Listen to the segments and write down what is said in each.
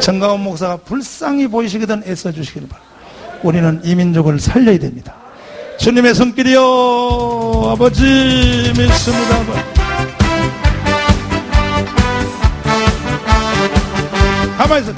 정가원 목사가 불쌍히 보이시거든 애써주시기를 바랍니다. 우리는 이 민족을 살려야 됩니다. 주님의 손길이요 아버지 믿습니다. 가만히 있어.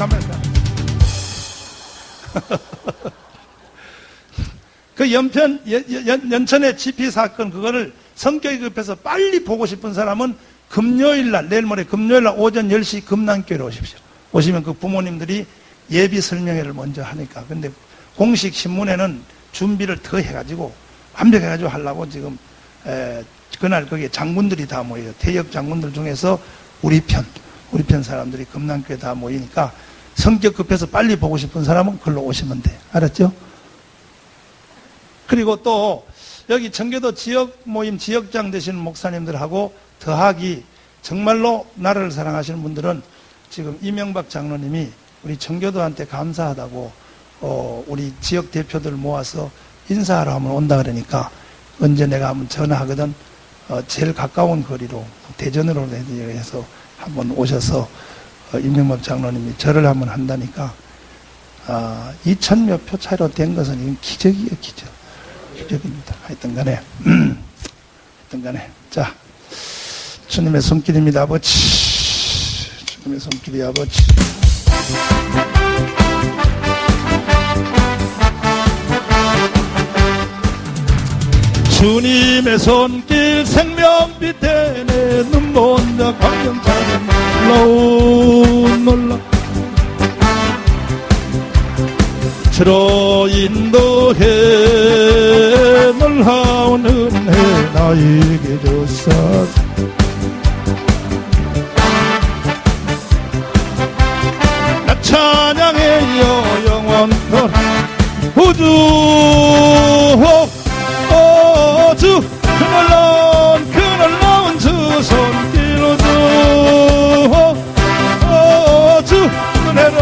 그 연천의 GP 사건 그거를 성격이 급해서 빨리 보고 싶은 사람은 금요일날 내일 모레 금요일날 오전 10시 금남교회로 오십시오. 오시면 그 부모님들이 예비 설명회를 먼저 하니까. 근데 공식 신문에는 준비를 더 해가지고 완벽해가지고 하려고 지금 그날 거기에 장군들이 다 모여요. 퇴역 장군들 중에서 우리 편 사람들이 금남교회 다 모이니까 성격 급해서 빨리 보고 싶은 사람은 글로 오시면 돼. 알았죠? 그리고 또 여기 청교도 지역 모임 지역장 되시는 목사님들하고 더하기 정말로 나라를 사랑하시는 분들은 지금 이명박 장로님이 우리 청교도한테 감사하다고 우리 지역 대표들 모아서 인사하러 한번 온다 그러니까 언제 내가 한번 전화하거든 제일 가까운 거리로 대전으로 해서 한번 오셔서 이명박 장로님이 절을 한번 한다니까 2,000몇 표 차이로 된 것은 기적이에요. 기적입니다. 하여튼 간에 자 주님의 손길입니다. 아버지 주님의 손길이 아버지 주님의 손길 생명빛 대내 눈먼 자 광명차는 놀라 주로 인도해 놀라운 은혜 나에게 주소서 나 찬양해요 영원토록 우주 주 그 놀라운 주 손길 주 은혜로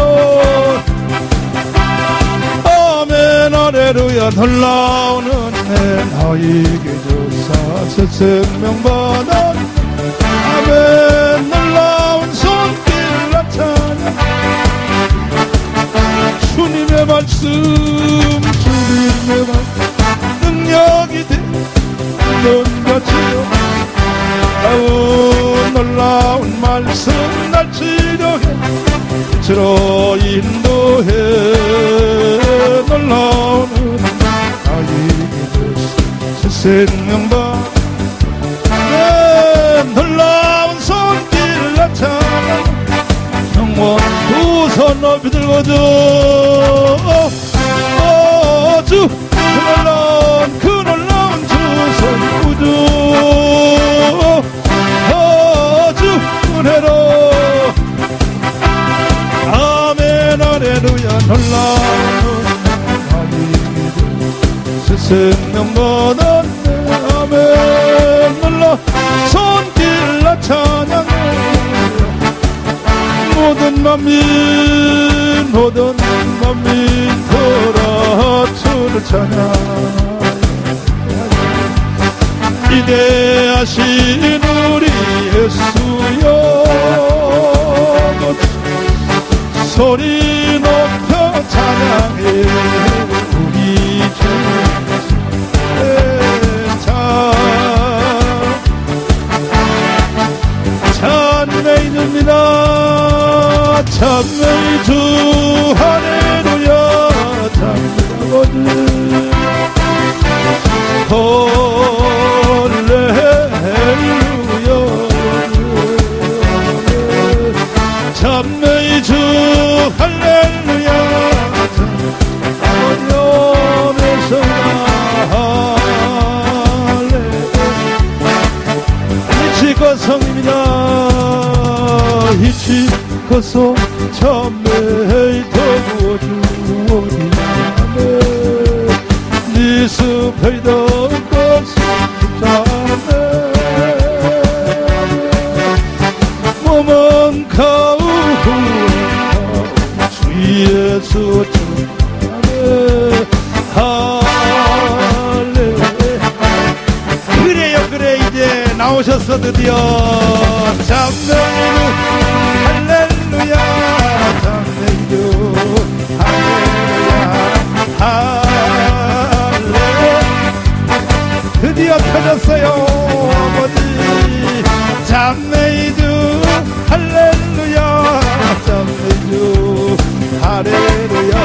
아멘 할렐루야 놀라운 은혜 나에게 주사 생명받아 아멘 놀라운 손길 나 찬양 주님의 말씀 주님의 말씀 능력이 눈같이요 놀라운 말씀 날 치료해 주로 인도해 놀라운 나에게 주신 생명바 놀라운 손길 나타나 영원 두 손 높이 들고줘 주 그 놀라운 주손 우주 주 은혜로 아멘 할렐루야 놀라운 생명보다 아멘 놀라 손길 나 찬양해 모든 만민 돌아 주를 찬양 위대하신 우리 예수여 소리 높여 찬양해 우리 주 찬양입니다 찬양의 주 할렐루야 찬양하거든 찬양의 주 할렐루야 어려움에서 이치거성입니다 이치거성 참매의 더구워주오니 네 숲의 덕것을 참매 몸은 가우고 주 예수 참매 할렐루야 그래 이제 나오셨어 드디어 참매의 할렐루야 참매 드디어 터졌어요. 아버지 잠메이드 할렐루야, 잠메이드 할렐루야,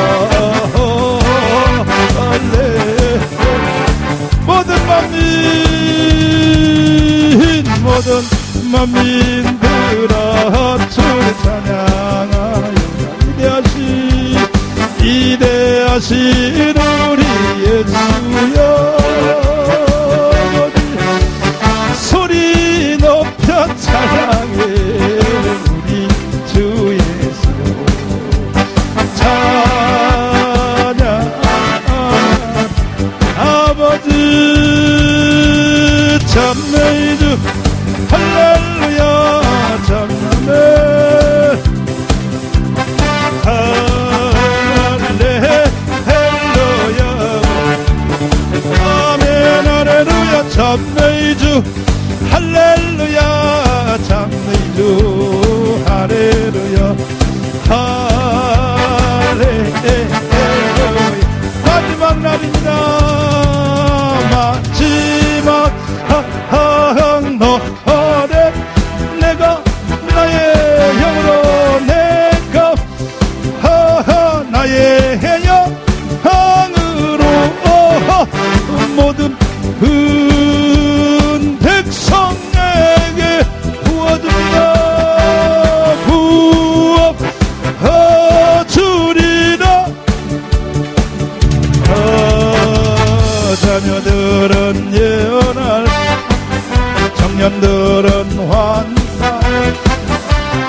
할렐루야. 모든 만민들아 주를 찬양하여 위대하신 우리 예수여, 소리 높여 찬양해 우리 주 예수여. 찬양 아버지 찬메이드 할렐루야, 찬양해 할렐루야, 아멘 할렐루야, 찬메이드 할렐루야, 찬메이드 할렐루야, 할렐루야. 마지막 날입니다. 마지막 너래 내가 나의 영으로 내가 나의 영으로 모든 백성에게 부어주리라, 부어주리라. 자녀들은 예언할, 청년들은 환상,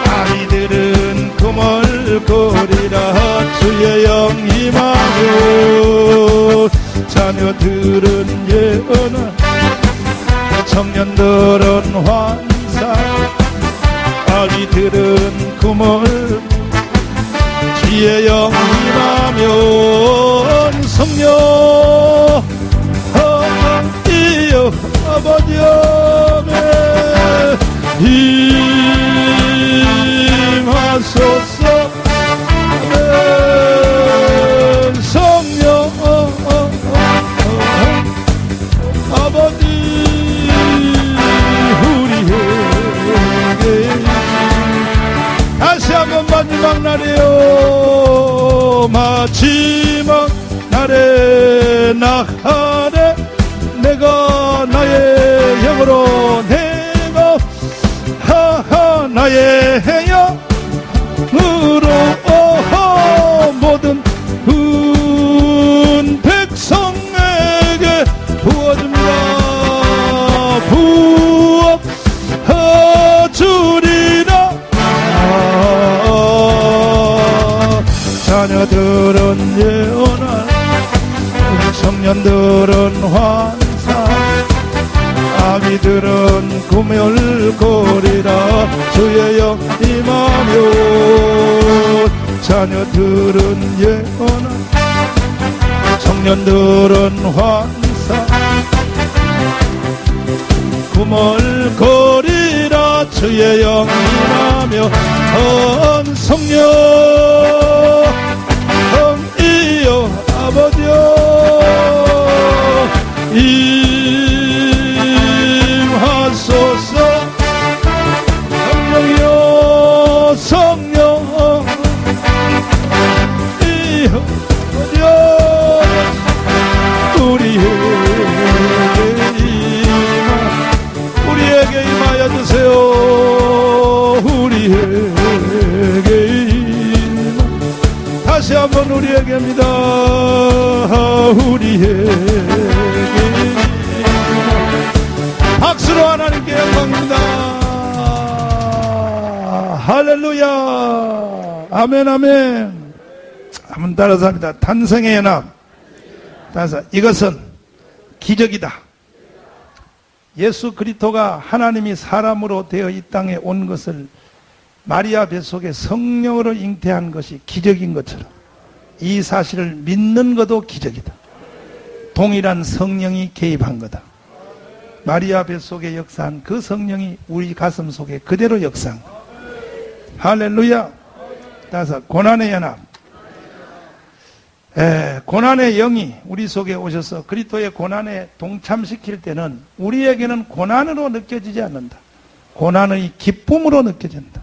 아이들은 꿈을 꾸리라 주의 영 임하여. 자녀들은 예언할, 청년들은 환상, 아이들은 꿈을 주의 영 임하면 성령 이여 아버지 임하소서. 성령 아버지 우리에게 다시 한번 마지막 날이요, 마지막 날에 나하네 내가 나의 영으로 내가 나의 영으로 모든 백성에게 부어줍니다, 부어주리라. 자녀들은 예언할, 청년들은 환상, 아기들은 꿈을 꾸리라 주의 영 임하며. 자녀들은 예언할, 청년들은 환상, 꿈을 꾸리라 주의 영 임하며. 성령 이여 아버지여 임하소서. 성령이여 성령 이여 우리에게 임하여 주세요. 우리에게 임하. 다시 한번 우리에게입니다. 우리에게 임하. 박수로 하나님께 영광입니다. 할렐루야. 아멘 아멘. 한번 따라서 합니다. 탄생의 연합. 따라서 이것은 기적이다. 예수 그리스도가 하나님이 사람으로 되어 이 땅에 온 것을 마리아 뱃속에 성령으로 잉태한 것이 기적인 것처럼 이 사실을 믿는 것도 기적이다. 동일한 성령이 개입한 거다. 마리아 뱃속에 역사한 그 성령이 우리 가슴 속에 그대로 역사한 거다. 할렐루야. 따라서 고난의 연합. 고난의 영이 우리 속에 오셔서 그리스도의 고난에 동참시킬 때는 우리에게는 고난으로 느껴지지 않는다. 고난의 기쁨으로 느껴진다.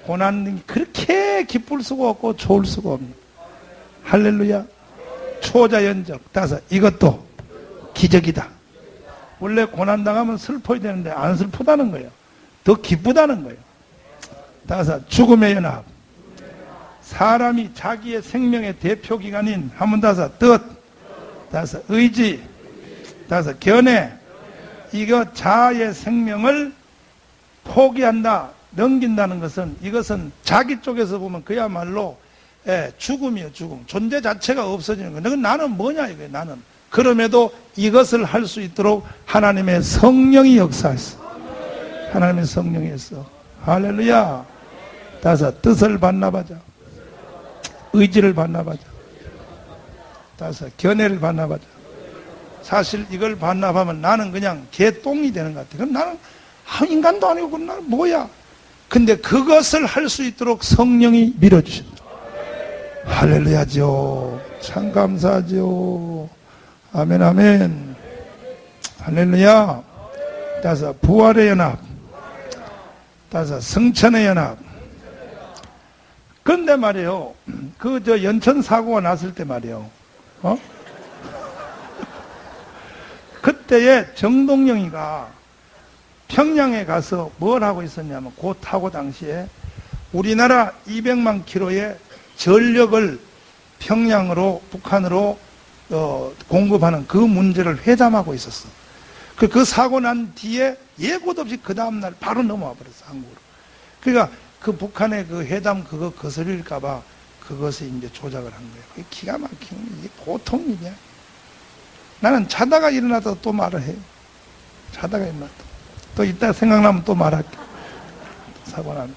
고난이 그렇게 기쁠 수가 없고 좋을 수가 없는. 할렐루야. 초자연적. 따라서 이것도 기적이다. 원래 고난당하면 슬퍼야 되는데 안 슬프다는 거예요. 더 기쁘다는 거예요. 따라서 죽음의 연합. 사람이 자기의 생명의 대표기관인 한번 따서 뜻, 따서 의지, 따서 견해, 이거 자아의 생명을 포기한다, 넘긴다는 것은 이것은 자기 쪽에서 보면 그야말로 죽음이에요, 죽음. 존재 자체가 없어지는 거예요. 나는 뭐냐 이거예요, 나는. 그럼에도 이것을 할 수 있도록 하나님의 성령이 역사했어. 하나님의 성령이 했어. 할렐루야. 따서 뜻을 반납하자. 의지를 반납하자. 따라서 견해를 반납하자. 사실 이걸 반납하면 나는 그냥 개똥이 되는 것 같아. 그럼 나는 인간도 아니고 그럼 나는 뭐야? 근데 그것을 할 수 있도록 성령이 밀어주신다. 할렐루야죠. 참 감사하죠. 아멘 아멘. 할렐루야. 따라서 부활의 연합. 따라서 성천의 연합. 그런데 말이에요. 연천 사고가 났을 때 말이에요. 그때에 정동영이가 평양에 가서 뭘 하고 있었냐면, 그 타고 당시에 우리나라 200만 킬로의 전력을 평양으로, 북한으로 공급하는 그 문제를 회담하고 있었어. 그 사고 난 뒤에 예고도 없이 그 다음날 바로 넘어와 버렸어, 한국으로. 그러니까 그 북한의 그 회담 그거 거스릴까봐 그것을 이제 조작을 한 거예요. 그게 기가 막히는 게 보통 일이야. 나는 자다가 일어나도 또 말을 해요. 자다가 일어나도. 또 이따 생각나면 또 말할게. 사고 나면.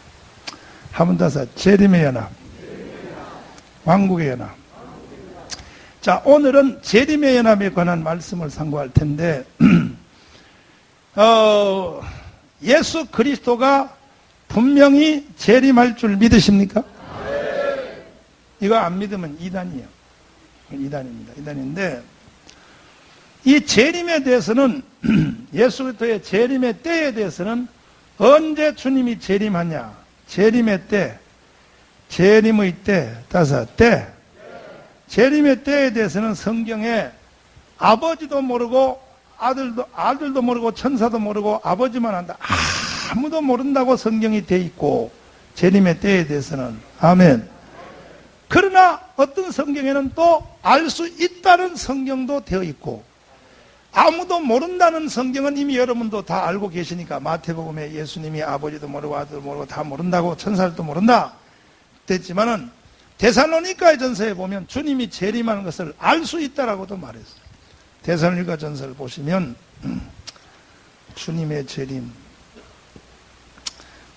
한번 더서 재림의 연합. 왕국의 연합. 자, 오늘은 재림의 연합에 관한 말씀을 상고할 텐데, 예수 그리스도가 분명히 재림할 줄 믿으십니까? 이거 안 믿으면 이단이에요. 이단입니다. 이단인데, 이 재림에 대해서는, 예수 그리스도의 재림의 때에 대해서는 언제 주님이 재림하냐? 재림의 때, 재림의 때, 따서 때. 재림의 때에 대해서는 성경에 아버지도 모르고 아들도 모르고 천사도 모르고 아버지만 안다. 아무도 모른다고 성경이 돼 있고, 재림의 때에 대해서는. 아멘. 그러나 어떤 성경에는 또 알 수 있다는 성경도 되어 있고, 아무도 모른다는 성경은 이미 여러분도 다 알고 계시니까, 마태복음에 예수님이 아버지도 모르고 아들도 모르고 다 모른다고, 천사들도 모른다 됐지만은 데살로니가 전서에 보면 주님이 재림하는 것을 알 수 있다라고도 말했어요. 데살로니가 전서를 보시면 주님의 재림,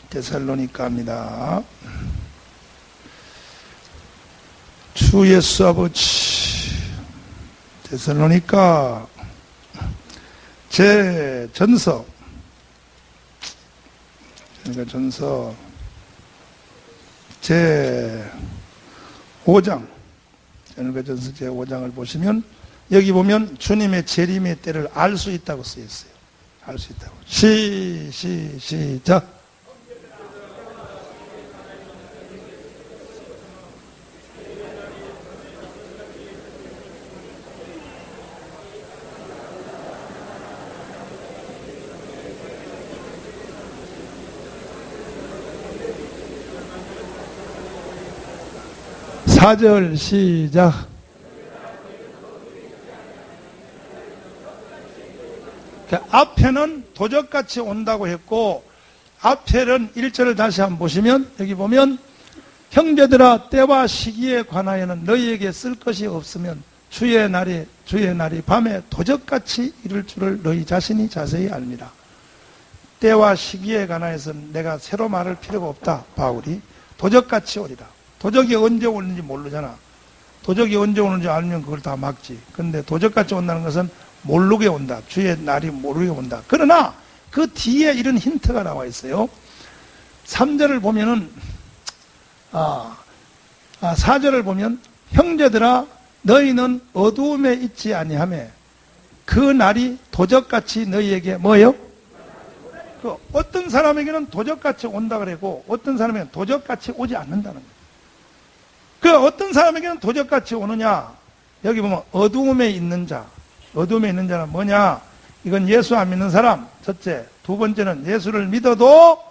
데살로니가입니다. 주 예수 아버지, 데살로니가 제 전서, 그러니까 전서 제 5장, 그러니까 전서 제 5장을 보시면 여기 보면 주님의 재림의 때를 알 수 있다고 쓰여 있어요. 알 수 있다고. 시작. 사절 시작. 앞에는 도적같이 온다고 했고, 앞에는 1절을 다시 한번 보시면, 여기 보면 형제들아 때와 시기에 관하여는 너희에게 쓸 것이 없으면 주의 날이 밤에 도적같이 이룰 줄을 너희 자신이 자세히 압니다. 때와 시기에 관하여서는 내가 새로 말할 필요가 없다. 바울이 도적같이 오리라. 도적이 언제 오는지 모르잖아. 도적이 언제 오는지 알면 그걸 다 막지. 근데 도적같이 온다는 것은 모르게 온다. 주의 날이 모르게 온다. 그러나 그 뒤에 이런 힌트가 나와 있어요. 3절을 보면은 4절을 보면 형제들아 너희는 어두움에 있지 아니하매 그 날이 도적같이 너희에게 뭐예요? 그 어떤 사람에게는 도적같이 온다 그러고 어떤 사람에게는 도적같이 오지 않는다는 거예요. 그 어떤 사람에게는 도적같이 오느냐? 여기 보면 어두움에 있는 자. 어두움에 있는 자는 뭐냐? 이건 예수 안 믿는 사람. 첫째. 두 번째는 예수를 믿어도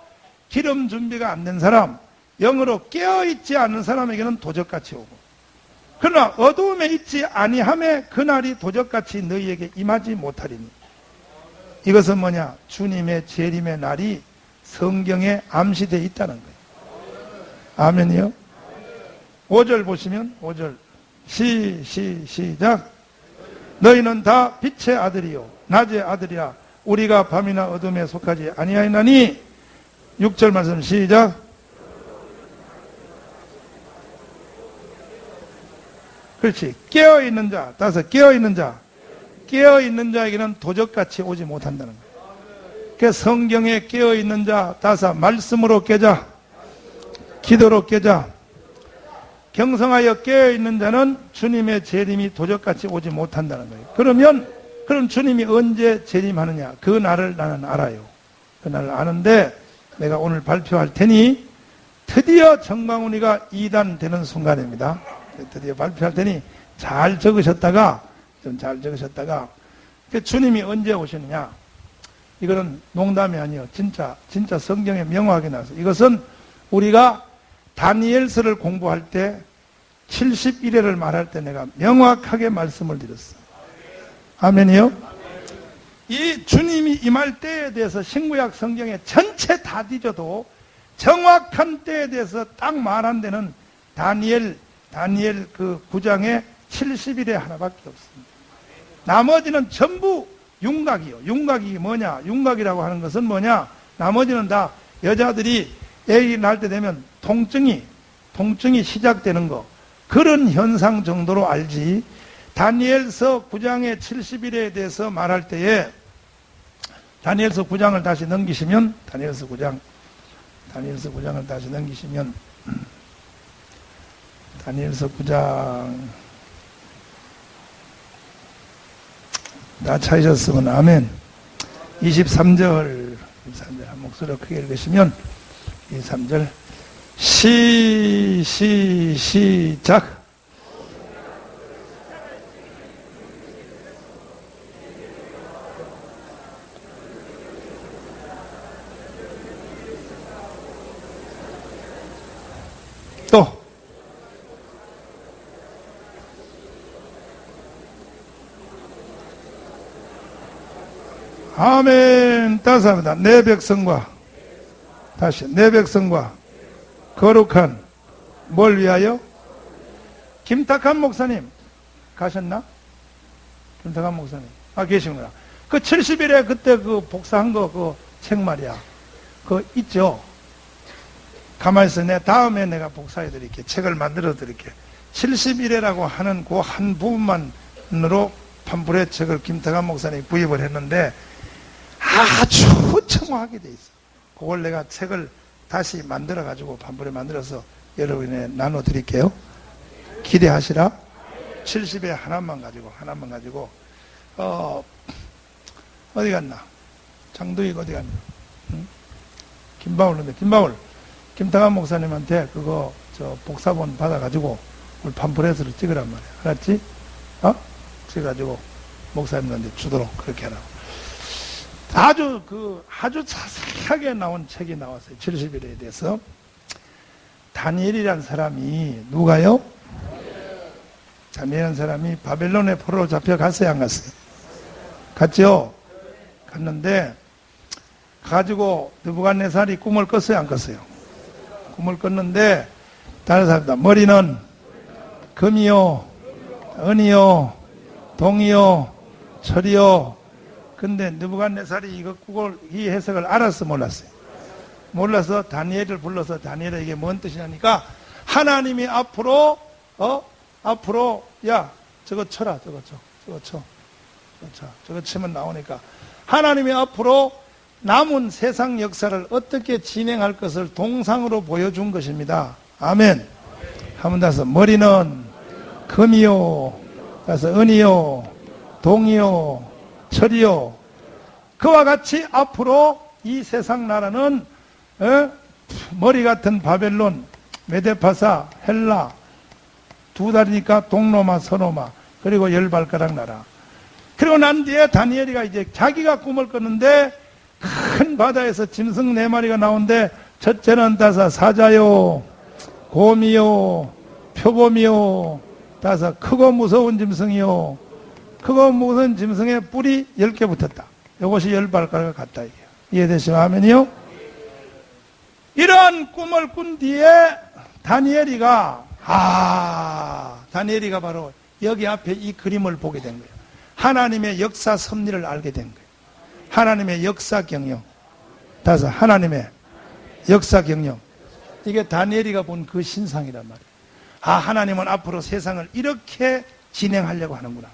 기름 준비가 안 된 사람. 영으로 깨어있지 않은 사람에게는 도적같이 오고. 그러나 어두움에 있지 아니함에 그날이 도적같이 너희에게 임하지 못하리니. 이것은 뭐냐? 주님의 재림의 날이 성경에 암시되어 있다는 거예요. 아멘이요? 5절 보시면 5절 시작. 너희는 다 빛의 아들이요 낮의 아들이라 우리가 밤이나 어둠에 속하지 아니하였나니. 6절 말씀 시작. 그렇지. 깨어있는 자. 따라서 깨어있는 자. 깨어있는 자에게는 도적같이 오지 못한다는 거예요. 그 성경에 깨어있는 자. 따라서 말씀으로 깨자. 기도로 깨자. 경성하여 깨어있는 자는 주님의 재림이 도적같이 오지 못한다는 거예요. 그럼 주님이 언제 재림하느냐? 그 날을 나는 알아요. 그 날을 아는데 내가 오늘 발표할 테니 드디어 정광훈이가 2단 되는 순간입니다. 드디어 발표할 테니 잘 적으셨다가 주님이 언제 오시느냐? 이거는 농담이 아니에요. 진짜 성경에 명확하게 나와서 이것은 우리가 다니엘서를 공부할 때 71회를 말할 때 내가 명확하게 말씀을 드렸어요. 아멘이요? 이 주님이 임할 때에 대해서 신구약 성경에 전체 다 뒤져도 정확한 때에 대해서 딱 말한 데는 다니엘 그 9장에 70일에 하나밖에 없습니다. 나머지는 전부 윤곽이요. 윤곽이 뭐냐? 윤곽이라고 하는 것은 뭐냐? 나머지는 다 여자들이 애기 낳을 때 되면 통증이 시작되는 거. 그런 현상 정도로 알지. 다니엘서 9장의 70일에 대해서 말할 때에 다니엘서 9장을 다시 넘기시면 다니엘서 9장을 다시 넘기시면 다니엘서 9장 다 찾으셨으면 아멘. 23절 한 목소리로 크게 읽으시면 23절 시작. 또 아멘. 따라서 합니다. 내 백성과 다시 내 백성과 거룩한 뭘 위하여? 김탁한 목사님 가셨나? 김탁한 목사님 계시구나. 그 70일에 그때 그 복사한 거 그 책 말이야. 그거 있죠? 가만히 있어. 다음에 내가 복사해 드릴게. 책을 만들어 드릴게. 70일이라고 하는 그 한 부분만으로 판프렛 책을 김탁한 목사님이 구입을 했는데 아주 정확하게 돼 있어. 그걸 내가 책을 다시 만들어 가지고 판프렛 만들어서 여러분에 나눠 드릴게요. 기대하시라. 70에 하나만 가지고 어디 갔나? 장도익 어디 갔나? 응? 김바울 김탁한 목사님한테 그거 복사본 받아가지고 우리 판프렛으로 찍으란 말이야. 알았지? 찍어가지고 목사님한테 주도록 그렇게 하라고. 아주 자세하게 나온 책이 나왔어요. 70일에 대해서. 다니엘이란 사람이 누가요? 다니엘이란 사람이 바벨론의 포로로 잡혀갔어요, 안 갔어요? 갔죠? 갔는데 가지고 느부갓네살이 꿈을 꿨어요, 안 꿨어요? 꿈을 꿨는데 다른 사람들 머리는 금이요, 은이요, 동이요, 철이요. 근데 느부갓네살이 이거 그걸 이 해석을 알았어, 몰랐어요? 몰라서 다니엘을 불러서 다니엘아 이게 뭔 뜻이냐니까 하나님이 앞으로 야 저거 쳐라 저거 치면 나오니까 하나님이 앞으로 남은 세상 역사를 어떻게 진행할 것을 동상으로 보여준 것입니다. 아멘. 한번 다서 머리는 금이요, 그래서 은이요, 동이요, 철이요. 그와 같이 앞으로 이 세상 나라는 머리 같은 바벨론, 메데파사, 헬라, 두 다리니까 동로마, 서로마, 그리고 열 발가락 나라. 그리고 난 뒤에 다니엘이가 이제 자기가 꿈을 꿨는데 큰 바다에서 짐승 4마리가 나오는데 첫째는 다사 사자요, 곰이요, 표범이요, 다사 크고 무서운 짐승이요. 크고 무서운 짐승의 뿔이 10개 붙었다. 이것이 10발가락 같다. 이해되시면 하면요. 이러한 꿈을 꾼 뒤에 다니엘이가 바로 여기 앞에 이 그림을 보게 된 거예요. 하나님의 역사 섭리를 알게 된 거예요. 하나님의 역사 경영. 다섯, 하나님의 역사 경영. 이게 다니엘이가 본 그 신상이란 말이에요. 하나님은 앞으로 세상을 이렇게 진행하려고 하는구나.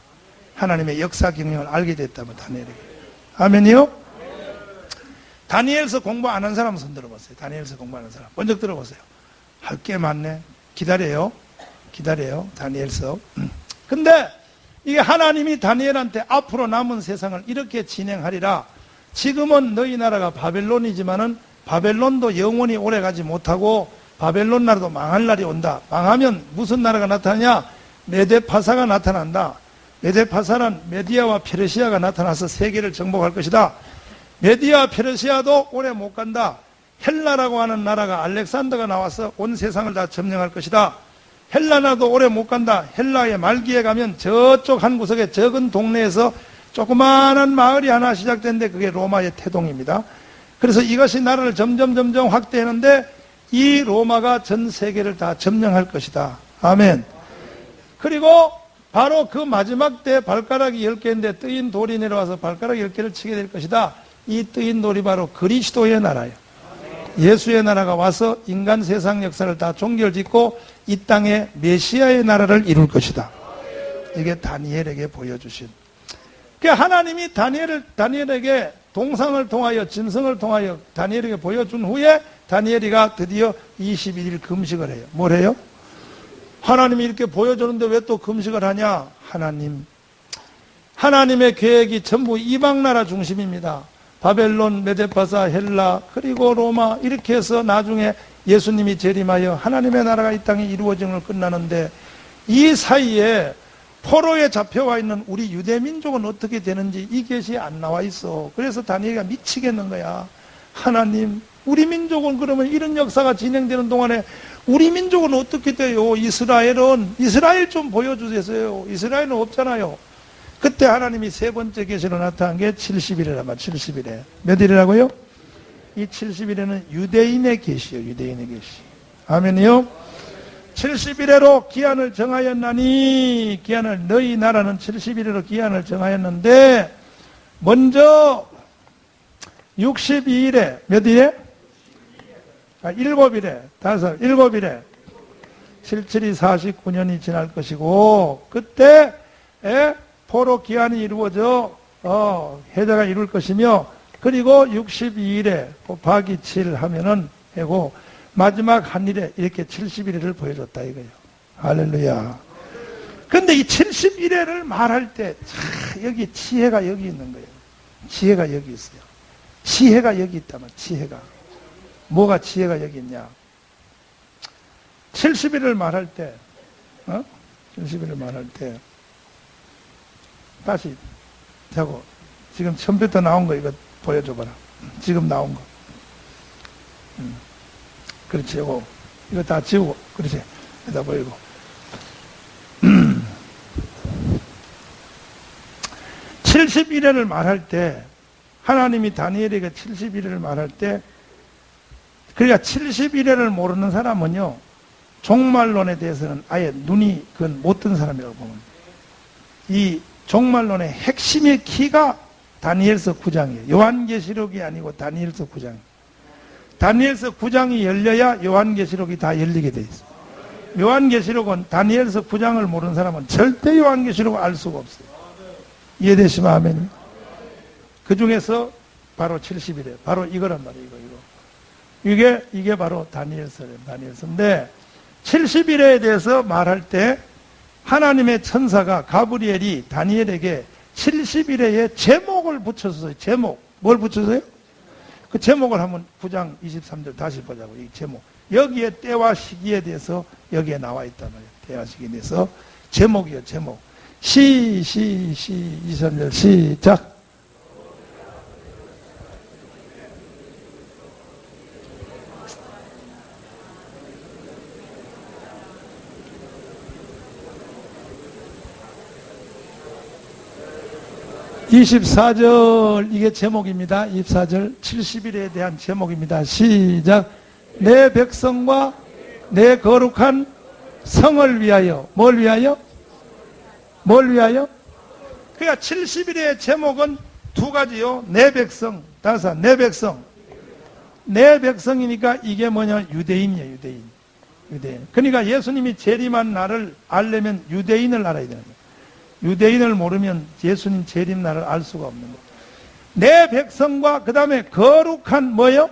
하나님의 역사 경영을 알게 됐다면 다니엘에게. 아멘이요? 다니엘서 공부 안 한 사람 손 들어보세요. 다니엘서 공부하는 사람. 먼저 들어보세요. 할 게 많네. 기다려요. 다니엘서. 근데 이게 하나님이 다니엘한테 앞으로 남은 세상을 이렇게 진행하리라. 지금은 너희 나라가 바벨론이지만은 바벨론도 영원히 오래가지 못하고 바벨론 나라도 망할 날이 온다. 망하면 무슨 나라가 나타나냐? 메데파사가 나타난다. 메데파사는 메디아와 페르시아가 나타나서 세계를 정복할 것이다. 메디아 페르시아도 오래 못 간다. 헬라라고 하는 나라가 알렉산더가 나와서 온 세상을 다 점령할 것이다. 헬라나도 오래 못 간다. 헬라의 말기에 가면 저쪽 한 구석에 적은 동네에서 조그마한 마을이 하나 시작됐는데 그게 로마의 태동입니다. 그래서 이것이 나라를 점점 확대하는데 이 로마가 전 세계를 다 점령할 것이다. 아멘. 그리고 바로 그 마지막 때 발가락이 10개인데 뜨인 돌이 내려와서 발가락 10개를 치게 될 것이다. 이 뜨인 돌이 바로 그리스도의 나라예요. 예수의 나라가 와서 인간 세상 역사를 다 종결짓고 이 땅에 메시아의 나라를 이룰 것이다. 이게 다니엘에게 보여주신. 그러니까 하나님이 다니엘에게 동상을 통하여 짐승을 통하여 다니엘에게 보여준 후에 다니엘이가 드디어 21일 금식을 해요. 뭘 해요? 하나님이 이렇게 보여주는데 왜 또 금식을 하냐? 하나님의 계획이 전부 이방 나라 중심입니다. 바벨론, 메데파사, 헬라, 그리고 로마 이렇게 해서 나중에 예수님이 재림하여 하나님의 나라가 이 땅에 이루어짐을 끝나는데 이 사이에 포로에 잡혀와 있는 우리 유대민족은 어떻게 되는지 이 계시에 안 나와 있어. 그래서 다니엘이가 미치겠는 거야. 하나님, 우리 민족은 그러면 이런 역사가 진행되는 동안에 우리 민족은 어떻게 돼요? 이스라엘 좀 보여주세요. 이스라엘은 없잖아요. 그때 하나님이 세 번째 계시로 나타난 게 70일이란 말, 70일에. 몇 일이라고요? 이 70일에는 유대인의 계시예요, 유대인의 계시. 아멘이요? 70일에로 기한을 정하였나니, 너희 나라는 70일에로 기한을 정하였는데, 먼저 62일에, 몇 일에? 7일에, 7일에, 77이 49년이 지날 것이고, 그때, 포로 기한이 이루어져 해자가 이룰 것이며 그리고 62일에 곱하기 7 하면은 해고 마지막 한 일에 이렇게 71일을 보여줬다 이거예요. 할렐루야. 근데 이 71일을 말할 때 여기 지혜가 여기 있는 거예요. 지혜가 여기 있어요. 지혜가 여기 있다면 지혜가. 뭐가 지혜가 여기 있냐? 70일을 말할 때 70일을 말할 때 다시 하고 지금 처음부터 나온 거 이거 보여줘봐라. 지금 나온 거. 그렇지. 이거 다 지우고 그렇지. 여기다 보이고. 71회를 말할 때 하나님이 다니엘에게 71회를 말할 때 그러니까 71회를 모르는 사람은요 종말론에 대해서는 아예 눈이 못 뜬 사람이라고 보면 이 종말론의 핵심의 키가 다니엘서 9장이에요. 요한계시록이 아니고 다니엘서 9장. 다니엘서 9장이 열려야 요한계시록이 다 열리게 돼 있어요. 요한계시록은 다니엘서 9장을 모르는 사람은 절대 요한계시록을 알 수가 없어요. 이해되시면 아멘. 그 중에서 바로 70일에 바로 이거란 말이에요. 이게 바로 다니엘서예요. 다니엘서인데 70일에 대해서 말할 때 하나님의 천사가 가브리엘이 다니엘에게 70일의 제목을 붙였어요. 제목. 뭘 붙였어요? 그 제목을 한번 9장 23절 다시 보자고. 이 제목. 여기에 때와 시기에 대해서 여기에 나와 있단 말이에요. 때와 시기에 대해서. 제목이요, 제목. 23절 시작. (24절) 이게 제목입니다. 24절 70일에 대한 제목입니다. 시작. 내 백성과 내 거룩한 성을 위하여. 뭘 위하여? 뭘 위하여? 그러니까 70일의 제목은 두 가지요. 내 백성. 다섯. 내 백성. 내 백성이니까 이게 뭐냐? 유대인이에요. 유대인. 유대인. 그러니까 예수님이 재림한 날을 알려면 유대인을 알아야 되는 거예요. 유대인을 모르면 예수님 재림 날을 알 수가 없는 거예요. 내 백성과 그 다음에 거룩한 뭐요?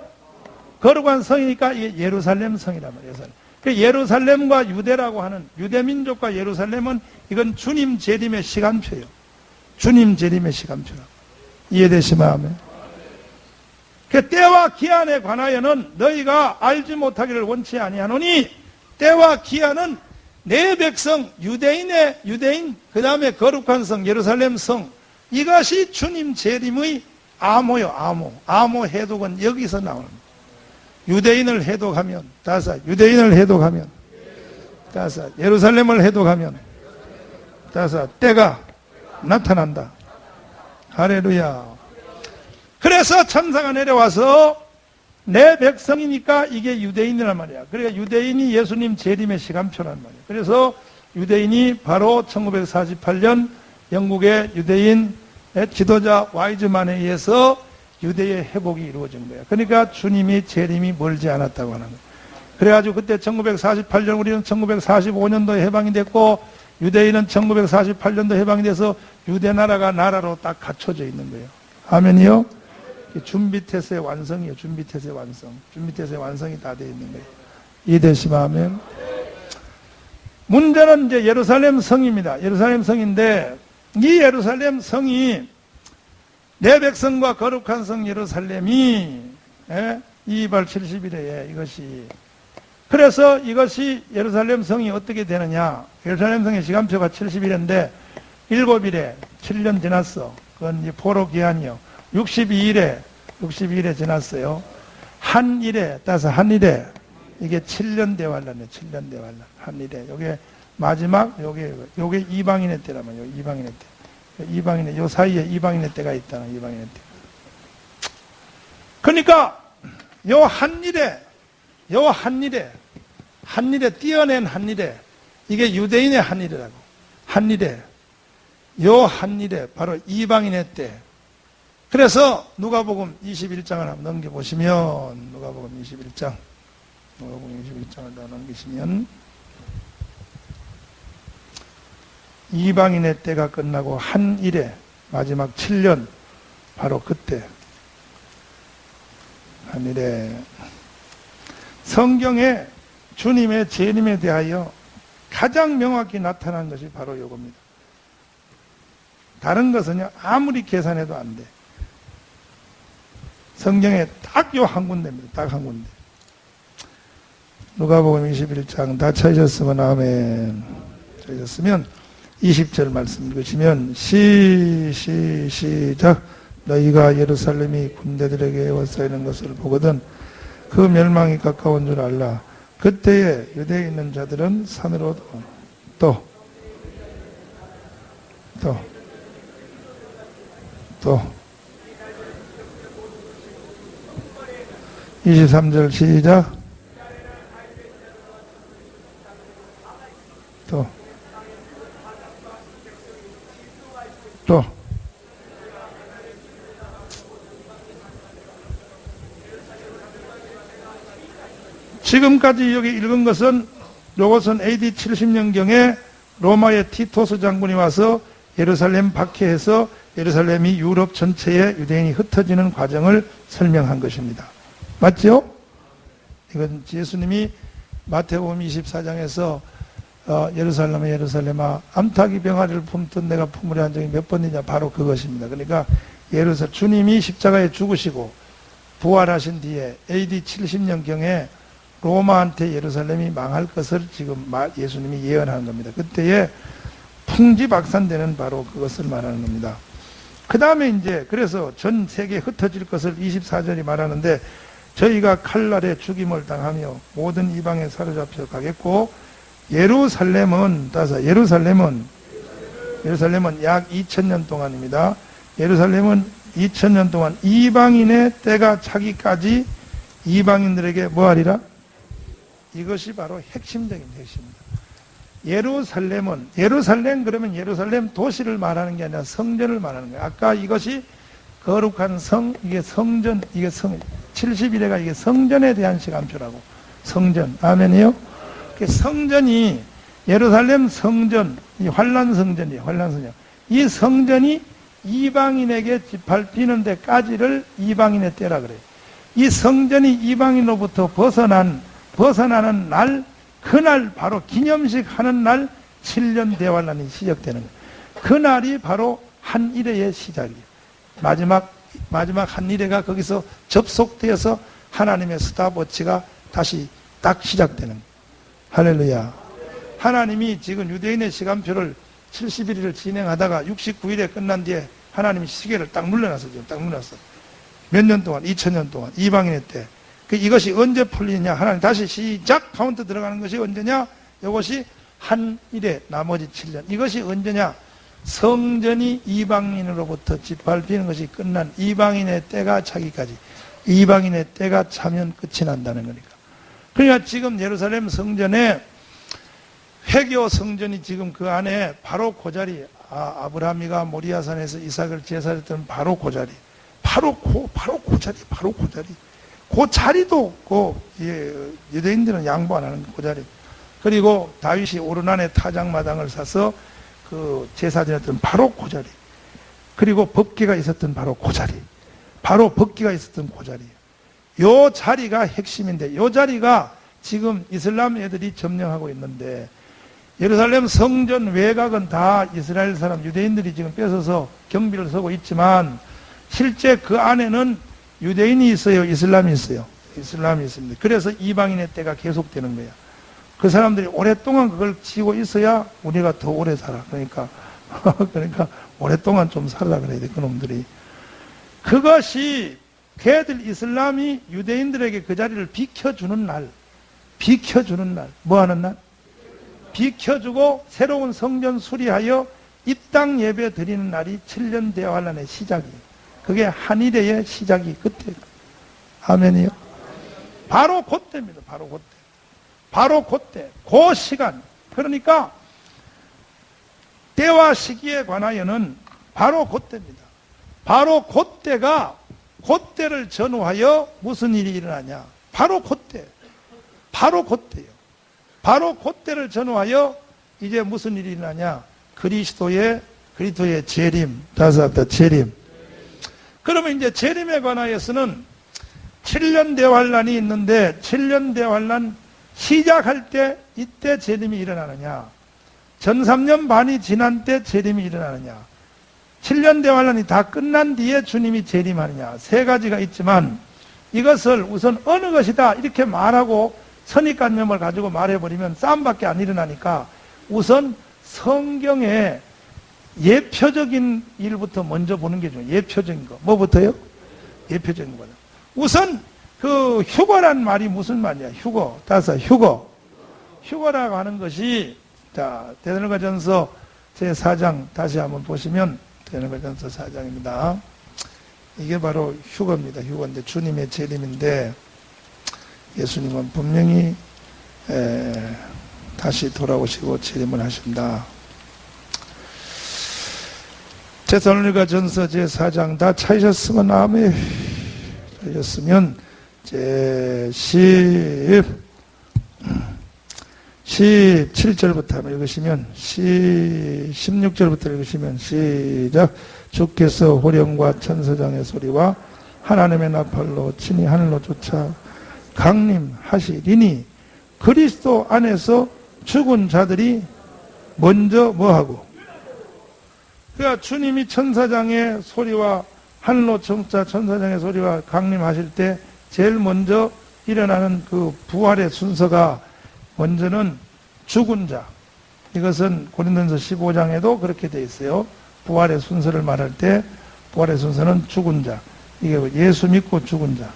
거룩한 성이니까 이게 예루살렘 성이란 말이에요. 예루살렘과 유대라고 하는 유대민족과 예루살렘은 이건 주님 재림의 시간표예요. 주님 재림의 시간표라고. 이해되시면 아멘. 그 때와 기한에 관하여는 너희가 알지 못하기를 원치 아니하노니 때와 기한은 내 백성 유대인 그 다음에 거룩한 성 예루살렘 성 이것이 주님 재림의 암호요. 암호 해독은 여기서 나오는 거예요. 유대인을 해독하면 다섯 유대인을 해독하면 다섯 예루살렘을 해독하면 다섯 때가 나타난다. 할렐루야. 그래서 천사가 내려와서 내 백성이니까 이게 유대인이란 말이야. 그러니까 유대인이 예수님 재림의 시간표란 말이야. 그래서 유대인이 바로 1948년 영국의 유대인 지도자 와이즈만에 의해서 유대의 회복이 이루어진 거예요. 그러니까 주님이 재림이 멀지 않았다고 하는 거예요. 그래가지고 그때 1948년 우리는 1945년도에 해방이 됐고 유대인은 1948년도 해방이 돼서 유대 나라가 나라로 딱 갖춰져 있는 거예요. 아멘이요? 준비태세의 완성이에요. 준비태세의 완성. 준비태세의 완성이 다 되어 있는 거예요. 이해되시면 아멘. 문제는 이제 예루살렘 성입니다. 예루살렘 성인데 이 예루살렘 성이 내 백성과 거룩한 성 예루살렘이 2발 70일에 이것이 그래서 이것이 예루살렘 성이 어떻게 되느냐. 예루살렘 성의 시간표가 70일인데 7일에 7년 지났어. 그건 이제 포로 기한이요. 62일에 지났어요. 한일에 따라서 한일에 이게 7년 대환란이에요. 7년 대환란. 한일에 요게 마지막 요게 이방인의 때란 말이에요. 이방인의 때. 이방인의 요 사이에 이방인의 때가 있다. 이방인의 때. 그러니까 요 한일에 띄어낸 한일에 이게 유대인의 한일이라고. 한일에 바로 이방인의 때. 그래서 누가복음 21장을 한번 넘겨보시면 누가복음 21장을 다 넘기시면 이방인의 때가 끝나고 한일에 마지막 7년 바로 그때 한일에 성경에 주님의 재림에 대하여 가장 명확히 나타난 것이 바로 이겁니다. 다른 것은요 아무리 계산해도 안 돼. 성경에 딱 요 한 군데입니다. 딱 한 군데. 누가복음 21장 다 찾으셨으면 아멘. 찾으셨으면 20절 말씀 읽으시면 시작. 너희가 예루살렘이 군대들에게 에워싸이는 것을 보거든 그 멸망이 가까운 줄 알라. 그때에 유대에 있는 자들은 산으로 또 23절 시작. 또 지금까지 여기 읽은 것은 이것은 AD 70년경에 로마의 티토스 장군이 와서 예루살렘 박해해서 예루살렘이 유럽 전체에 유대인이 흩어지는 과정을 설명한 것입니다. 맞죠? 이건 예수님이 마태복음 24장에서 예루살렘아 예루살렘아 암탉이 병아리를 품듯 내가 품으려 한 적이 몇 번이냐, 바로 그것입니다. 그러니까 주님이 십자가에 죽으시고 부활하신 뒤에 AD 70년경에 로마한테 예루살렘이 망할 것을 지금 예수님이 예언하는 겁니다. 그때에 풍지박산되는 바로 그것을 말하는 겁니다. 그 다음에 이제 그래서 전 세계에 흩어질 것을 24절이 말하는데, 저희가 칼날에 죽임을 당하며 모든 이방에 사로잡혀 가겠고, 예루살렘은 약 2000년 동안입니다. 예루살렘은 2000년 동안 이방인의 때가 차기까지 이방인들에게 뭐하리라? 이것이 바로 핵심입니다. 예루살렘 그러면 예루살렘 도시를 말하는 게 아니라 성전을 말하는 거예요. 아까 이것이 거룩한 성, 이게 성전, 이게 70일에가 이게 성전에 대한 시간표라고. 성전. 아멘이요? 성전이, 예루살렘 성전, 이 환란성전이에요. 환란성전. 이 성전이 이방인에게 밟히는 데까지를 이방인의 때라 그래요. 이 성전이 이방인으로부터 벗어나는 날, 그날 바로 기념식 하는 날 7년 대환란이 시작되는 거예요. 그날이 바로 한 일회의 시작이에요. 마지막 한 일회가 거기서 접속되어서 하나님의 스탑워치가 다시 딱 시작되는 거예요. 할렐루야. 하나님이 지금 유대인의 시간표를 71일을 진행하다가 69일에 끝난 뒤에 하나님이 시계를 딱 눌러놨어. 지금 딱 눌렀어. 몇 년 동안? 2000년 동안. 이방인의 때. 이것이 언제 풀리냐? 하나님 다시 시작 카운트 들어가는 것이 언제냐? 이것이 한 일에 나머지 7년. 이것이 언제냐? 성전이 이방인으로부터 짓밟히는 것이 끝난 이방인의 때가 차기까지. 이방인의 때가 차면 끝이 난다는 거니까. 그러니까 지금 예루살렘 성전에 회교 성전이 지금 그 안에 바로 그 자리, 아브라함이가 모리아산에서 이삭을 제사했던 바로 그 자리. 바로 그 자리. 그 자리도 유대인들은 양보 안 하는 그 자리. 그리고 다윗이 오르난의 타작마당을 사서 그 제사 지냈던 바로 그 자리. 그리고 법궤가 있었던 바로 그 자리. 바로 법궤가 있었던 그 자리예요. 요 자리가 핵심인데, 요 자리가 지금 이슬람 애들이 점령하고 있는데, 예루살렘 성전 외곽은 다 이스라엘 사람, 유대인들이 지금 뺏어서 경비를 서고 있지만, 실제 그 안에는 유대인이 있어요, 이슬람이 있어요. 이슬람이 있습니다. 그래서 이방인의 때가 계속되는 거야. 그 사람들이 오랫동안 그걸 지고 있어야 우리가 더 오래 살아. 그러니까 오랫동안 좀 살라 그래야 돼, 그놈들이. 그것이 걔들 이슬람이 유대인들에게 그 자리를 비켜주는 날. 뭐 하는 날? 비켜주고 새로운 성전 수리하여 입당 예배 드리는 날이 7년 대환란의 시작이에요. 그게 한일의 시작이 그때. 아멘이요? 바로 그때입니다. 바로 그때. 그 시간. 그러니까 때와 시기에 관하여는 바로 그때입니다. 바로 그때가, 그때를 전후하여 무슨 일이 일어나냐? 바로 그때예요. 바로 그때를 전후하여 이제 무슨 일이 일어나냐? 그리스도의 재림. 다시 합시다. 재림. 그러면 이제 재림에 관하여서는 7년 대환란이 있는데, 7년 대환란 시작할 때 이때 재림이 일어나느냐? 전 3년 반이 지난 때 재림이 일어나느냐? 7년 대환란이 다 끝난 뒤에 주님이 재림하느냐? 세 가지가 있지만, 이것을 우선 어느 것이다 이렇게 말하고 선입관념을 가지고 말해버리면 싸움밖에 안 일어나니까, 우선 성경에 예표적인 일부터 먼저 보는 게 좋아요. 예표적인 거. 뭐부터요? 예표적인 거죠. 우선 그 휴거란 말이 무슨 말이야? 휴거. 휴거라고 하는 것이, 자, 데살로니가전서 제4장 다시 한번 보시면 데살로니가전서 4장입니다. 이게 바로 휴거입니다. 휴거인데 주님의 재림인데, 예수님은 분명히 다시 돌아오시고 재림을 하신다. 데살로니가전서 제4장 다 찾으셨으면 아멘. 찾으셨으면 제 17절부터 한번 읽으시면 16절부터 읽으시면 시작. 주께서 호령과 천사장의 소리와 하나님의 나팔로 친히 하늘로 쫓아 강림하시리니 그리스도 안에서 죽은 자들이 먼저 뭐하고? 그러니까 주님이 천사장의 소리와 하늘로 청자 천사장의 소리와 강림하실 때 제일 먼저 일어나는 그 부활의 순서가 먼저는 죽은 자. 이것은 고린도전서 15장에도 그렇게 되어 있어요. 부활의 순서를 말할 때 부활의 순서는 죽은 자. 이게 예수 믿고 죽은 자.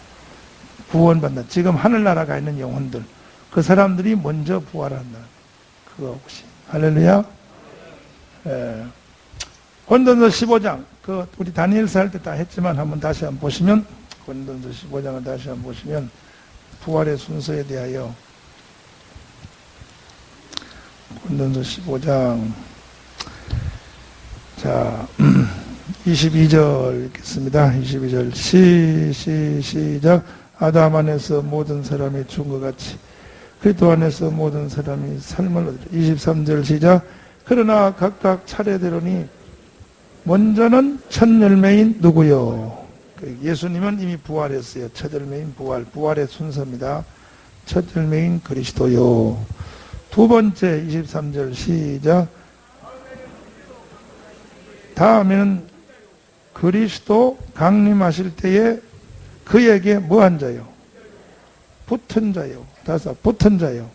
구원받는다. 지금 하늘나라가 있는 영혼들. 그 사람들이 먼저 부활한다. 그거 혹시. 할렐루야. 고린도전서 15장. 그 우리 다니엘서 할 때 다 했지만 한번 다시 한번 보시면 고린도전서 15장을 다시 한번 보시면 부활의 순서에 대하여 고린도전서 15장 자 22절 읽겠습니다. 22절 시작. 아담 안에서 모든 사람이 죽은 것 같이 그리스도 안에서 모든 사람이 삶을 얻으리라. 23절 시작. 그러나 각각 차례대로니 먼저는 첫 열매인 누구요? 예수님은 이미 부활했어요. 첫 열매인 부활의 순서입니다. 첫 열매인 그리스도요. 두 번째 23절 시작. 다음에는 그리스도 강림하실 때에 그에게 뭐한 자요? 붙은 자요. 다섯, 붙은 자요.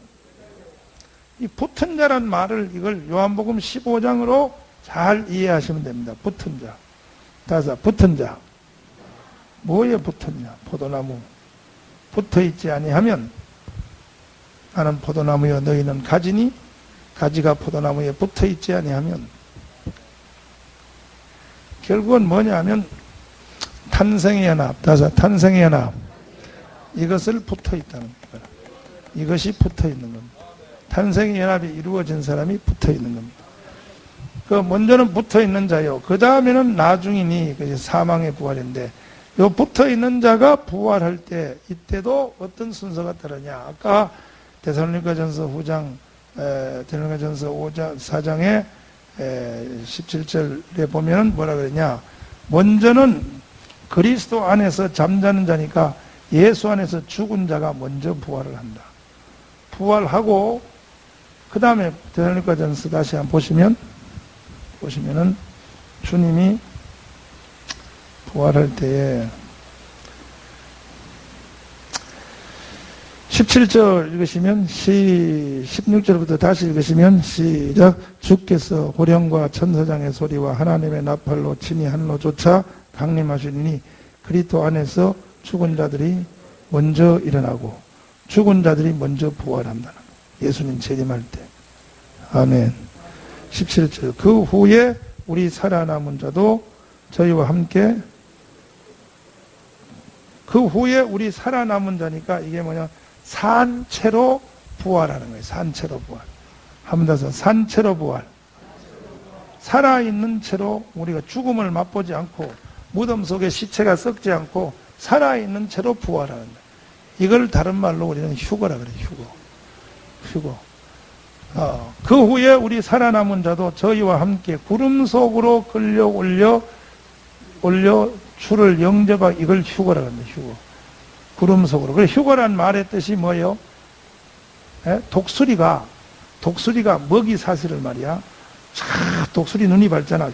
이 붙은 자란 말을 이걸 요한복음 15장으로 잘 이해하시면 됩니다. 붙은 자. 다섯, 붙은 자. 뭐에 붙었냐? 포도나무. 붙어 있지 아니하면 나는 포도나무여 너희는 가지니 가지가 포도나무에 붙어 있지 아니하면 결국은 뭐냐면 탄생의 연합. 다섯, 탄생의 연합. 이것을 붙어 있다는 거예요. 이것이 붙어 있는 겁니다. 탄생의 연합이 이루어진 사람이 붙어 있는 겁니다. 그 먼저는 붙어 있는 자요. 그 다음에는 나중이니 그 사망의 부활인데 요 붙어 있는 자가 부활할 때 이때도 어떤 순서가 따르냐? 아까 데살로니가전서 5장 4장에 17절에 보면 뭐라 그러냐? 먼저는 그리스도 안에서 잠자는 자니까 예수 안에서 죽은 자가 먼저 부활을 한다. 부활하고 그 다음에 데살로니가전서 다시 한번 보시면은 주님이 부활할 때에 17절 읽으시면 16절부터 다시 읽으시면 시작. 주께서 호령과 천사장의 소리와 하나님의 나팔로 친히 하늘로 쫓아 강림하시니 그리스도 안에서 죽은 자들이 먼저 일어나고 죽은 자들이 먼저 부활한다는 거예요. 예수님 재림할 때. 아멘. 17절. 그 후에 우리 살아남은 자도 저희와 함께 그 후에 우리 살아남은 자니까 이게 뭐냐? 산채로 부활하는 거예요. 산채로 부활. 한 번 더서 산채로 부활. 살아있는 채로 우리가 죽음을 맛보지 않고 무덤 속에 시체가 썩지 않고 살아있는 채로 부활하는 거예요. 이걸 다른 말로 우리는 휴거라 그래요. 휴거. 그 후에 우리 살아남은 자도 저희와 함께 구름 속으로 끌려 올려 주를 영접하고 이걸 휴거라 합니다. 휴거. 구름 속으로. 그래 휴거란 말의 뜻이 뭐예요? 독수리가 먹이 사슬을 말이야. 독수리 눈이 밝잖아.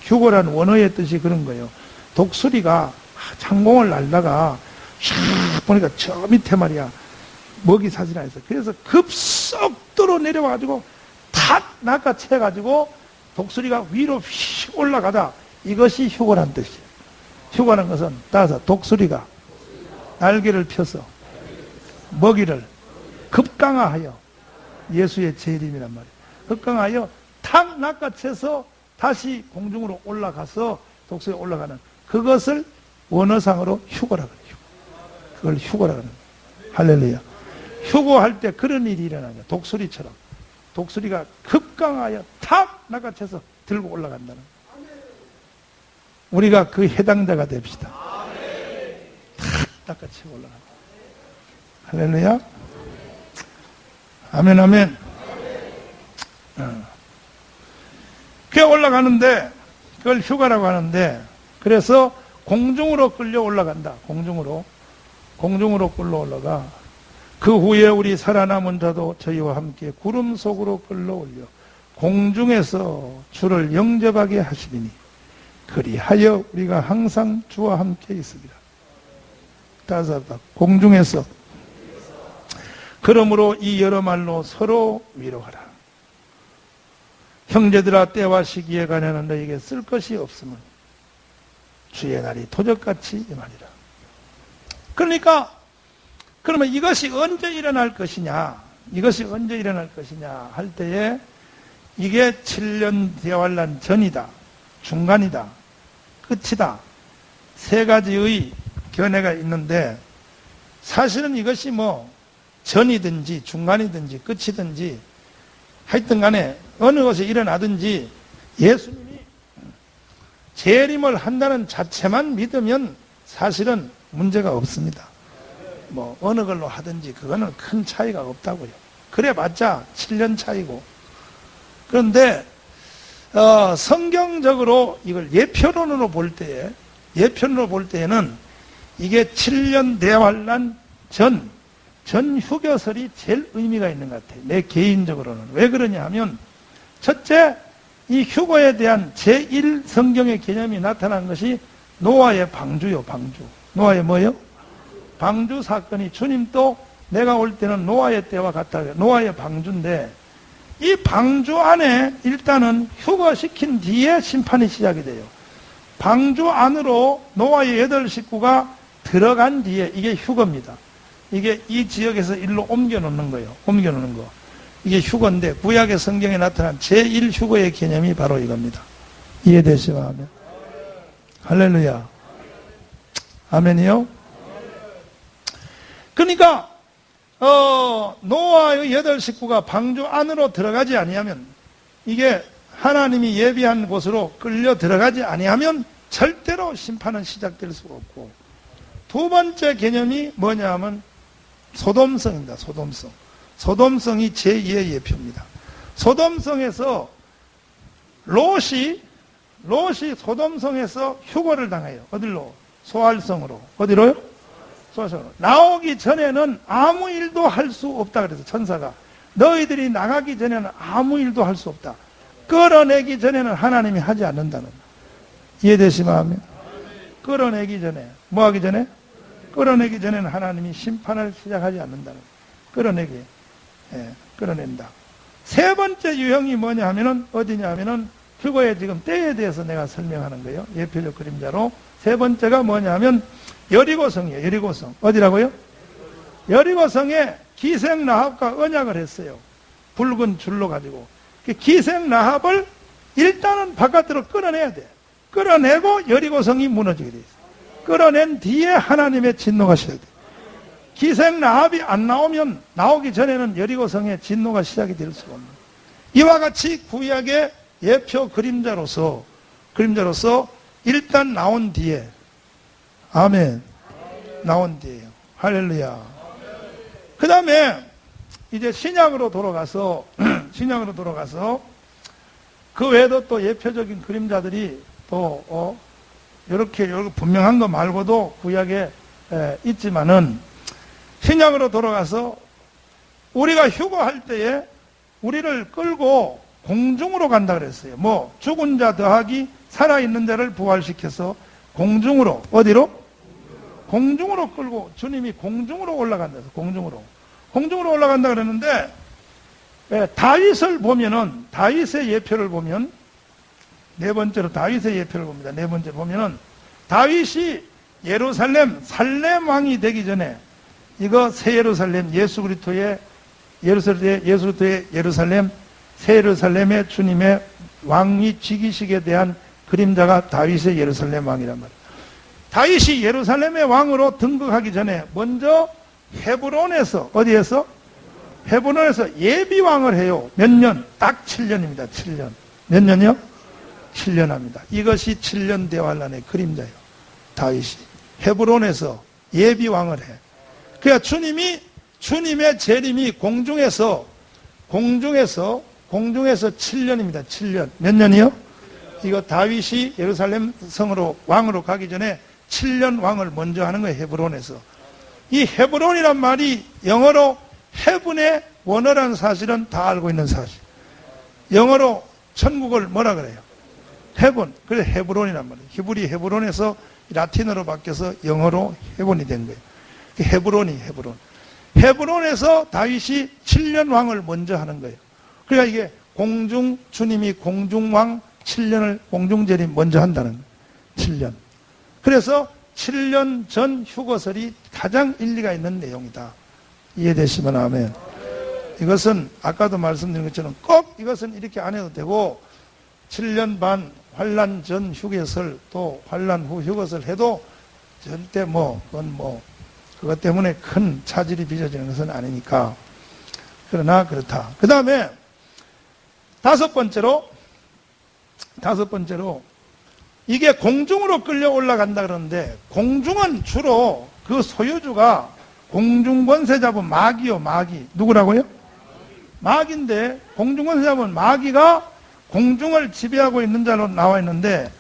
휴거란 원어의 뜻이 그런 거예요. 독수리가 창공을 날다가 샥 보니까 저 밑에 말이야 먹이 사슬이 하나 있어. 그래서 급속도로 내려와가지고 탁 낚아채가지고 독수리가 위로 휙 올라가다. 이것이 휴거란 뜻이에요. 휴거라는 것은 따라서 독수리가 날개를 펴서 먹이를 급강하여 예수의 재림이란 말이에요. 급강하여 탁 낚아채서 다시 공중으로 올라가서 독수리가 올라가는 그것을 원어상으로 휴거라 그래요. 그걸 휴거라 그래요. 할렐루야. 휴거할 때 그런 일이 일어나는 거예요. 독수리처럼. 독수리가 급강하여 탁 낚아채서 들고 올라간다는 거예요. 우리가 그 해당자가 됩시다. 탁 낚아채고 올라간다. 할렐루야. 아멘, 아멘. 그게 올라가는데, 그걸 휴가라고 하는데, 그래서 공중으로 끌려 올라간다. 공중으로 끌려 올라가. 그 후에 우리 살아남은 자도 저희와 함께 구름 속으로 끌어올려 공중에서 주를 영접하게 하시리니 그리하여 우리가 항상 주와 함께 있으리라. 다시 한번 공중에서. 그러므로 이 여러 말로 서로 위로하라. 형제들아, 때와 시기에 관하여는 너에게 쓸 것이 없으면 주의 날이 도적같이 임하리라. 그러니까 그러면 이것이 언제 일어날 것이냐, 이것이 언제 일어날 것이냐 할 때에 이게 7년 대환란 전이다, 중간이다, 끝이다, 세 가지의 견해가 있는데, 사실은 이것이 뭐 전이든지 중간이든지 끝이든지 하여튼 간에 어느 곳에 일어나든지 예수님이 재림을 한다는 자체만 믿으면 사실은 문제가 없습니다. 뭐 어느 걸로 하든지 그거는 큰 차이가 없다고요. 그래봤자 7년 차이고. 그런데 성경적으로 이걸 예표론으로 볼 때에는 이게 7년 대환란 전 휴교설이 제일 의미가 있는 것 같아요. 내 개인적으로는. 왜 그러냐 하면, 첫째, 이 휴거에 대한 제1 성경의 개념이 나타난 것이 노아의 방주요, 방주. 노아의 뭐요? 방주 사건이, 주님도 내가 올 때는 노아의 때와 같다. 노아의 방주인데, 이 방주 안에 일단은 휴거시킨 뒤에 심판이 시작이 돼요. 방주 안으로 노아의 8 식구가 들어간 뒤에 이게 휴거입니다. 이게 이 지역에서 일로 옮겨놓는 거예요. 옮겨놓는 거. 이게 휴거인데, 구약의 성경에 나타난 제1 휴거의 개념이 바로 이겁니다. 이해되시면 아멘. 할렐루야. 아멘이요? 그러니까 노아의 8 식구가 방주 안으로 들어가지 아니하면, 이게 하나님이 예비한 곳으로 끌려 들어가지 아니하면 절대로 심판은 시작될 수가 없고, 두 번째 개념이 뭐냐 하면 소돔성입니다. 소돔성. 소돔성이 제2의 예표입니다. 소돔성에서 롯이 소돔성에서 휴거를 당해요. 어디로? 소알성으로. 어디로요? 소알성으로. 나오기 전에는 아무 일도 할 수 없다 그래서 천사가, 너희들이 나가기 전에는 아무 일도 할 수 없다. 끌어내기 전에는 하나님이 하지 않는다는. 이해되시면 하면? 끌어내기 전에. 뭐 하기 전에? 끌어내기 전에는 하나님이 심판을 시작하지 않는다는. 끌어내기. 예, 끌어낸다. 세 번째 유형이 뭐냐 하면은, 어디냐 하면은, 휴거의 지금 때에 대해서 내가 설명하는 거예요. 예표적 그림자로. 세 번째가 뭐냐 하면, 여리고성이에요. 여리고성. 어디라고요? 여리고성에 기생 라합과 언약을 했어요. 붉은 줄로 가지고. 기생 라합을 일단은 바깥으로 끌어내야 돼. 끌어내고 여리고성이 무너지게 돼 있어요. 끌어낸 뒤에 하나님의 진노가 시작돼. 기생 라합이 안 나오면, 나오기 전에는 여리고성의 진노가 시작이 될 수가 없는. 이와 같이 구약의 예표 그림자로서 일단 나온 뒤에, 아멘, 나온 뒤에요. 할렐루야. 그 다음에 이제 신약으로 돌아가서 그 외에도 또 예표적인 그림자들이 또 이렇게 분명한 거 말고도 구약에 있지만은, 신약으로 돌아가서 우리가 휴거할 때에 우리를 끌고 공중으로 간다 그랬어요. 뭐 죽은 자 더하기 살아있는 자를 부활시켜서 공중으로, 어디로? 공중으로 끌고, 주님이 공중으로 올라간다. 공중으로 올라간다 그랬는데, 다윗을 보면은, 다윗의 예표를 보면, 네 번째로 다윗의 예표를 봅니다. 네 번째 보면은, 다윗이 예루살렘 살렘 왕이 되기 전에, 이거 새 예루살렘, 예수 그리스도의 예루살렘, 새 예루살렘의 주님의 왕위 즉위식에 대한 그림자가 다윗의 예루살렘 왕이란 말이에요. 다윗이 예루살렘의 왕으로 등극하기 전에 먼저 헤브론에서, 어디에서? 헤브론에서 예비왕을 해요. 몇 년? 딱 7년입니다. 7년. 몇 년이요? 7년 합니다. 이것이 7년 대환란의 그림자예요. 다윗이 헤브론에서 예비왕을 해. 그러니까 주님의 재림이 공중에서 7년입니다. 7년. 몇 년이요? 이거 다윗이 예루살렘 성으로 왕으로 가기 전에 7년 왕을 먼저 하는 거예요. 헤브론에서. 이 헤브론이란 말이 영어로 헤븐의 원어라는 사실은 다 알고 있는 사실. 영어로 천국을 뭐라 그래요? 헤븐. 그래서 헤브론이란 말이에요. 히브리 헤브론에서 라틴어로 바뀌어서 영어로 헤븐이 된 거예요. 헤브론이 헤브론. 헤브론에서 다윗이 7년 왕을 먼저 하는 거예요. 그러니까 이게 주님이 공중왕 7년을 공중제리 먼저 한다는 거예요. 7년. 그래서 7년 전 휴거설이 가장 일리가 있는 내용이다. 이해되시면 아멘. 이것은 아까도 말씀드린 것처럼 꼭 이것은 이렇게 안 해도 되고 7년 반 환란 전 휴거설 또 환란 후 휴거설 해도 절대 그것 때문에 큰 차질이 빚어지는 것은 아니니까. 그러나 그렇다. 그 다음에 다섯 번째로 이게 공중으로 끌려 올라간다 그러는데 공중은 주로 그 소유주가 공중권세 잡은 마귀요, 마귀. 누구라고요? 마귀인데 공중권세 잡은 마귀가 공중을 지배하고 있는 자로 나와 있는데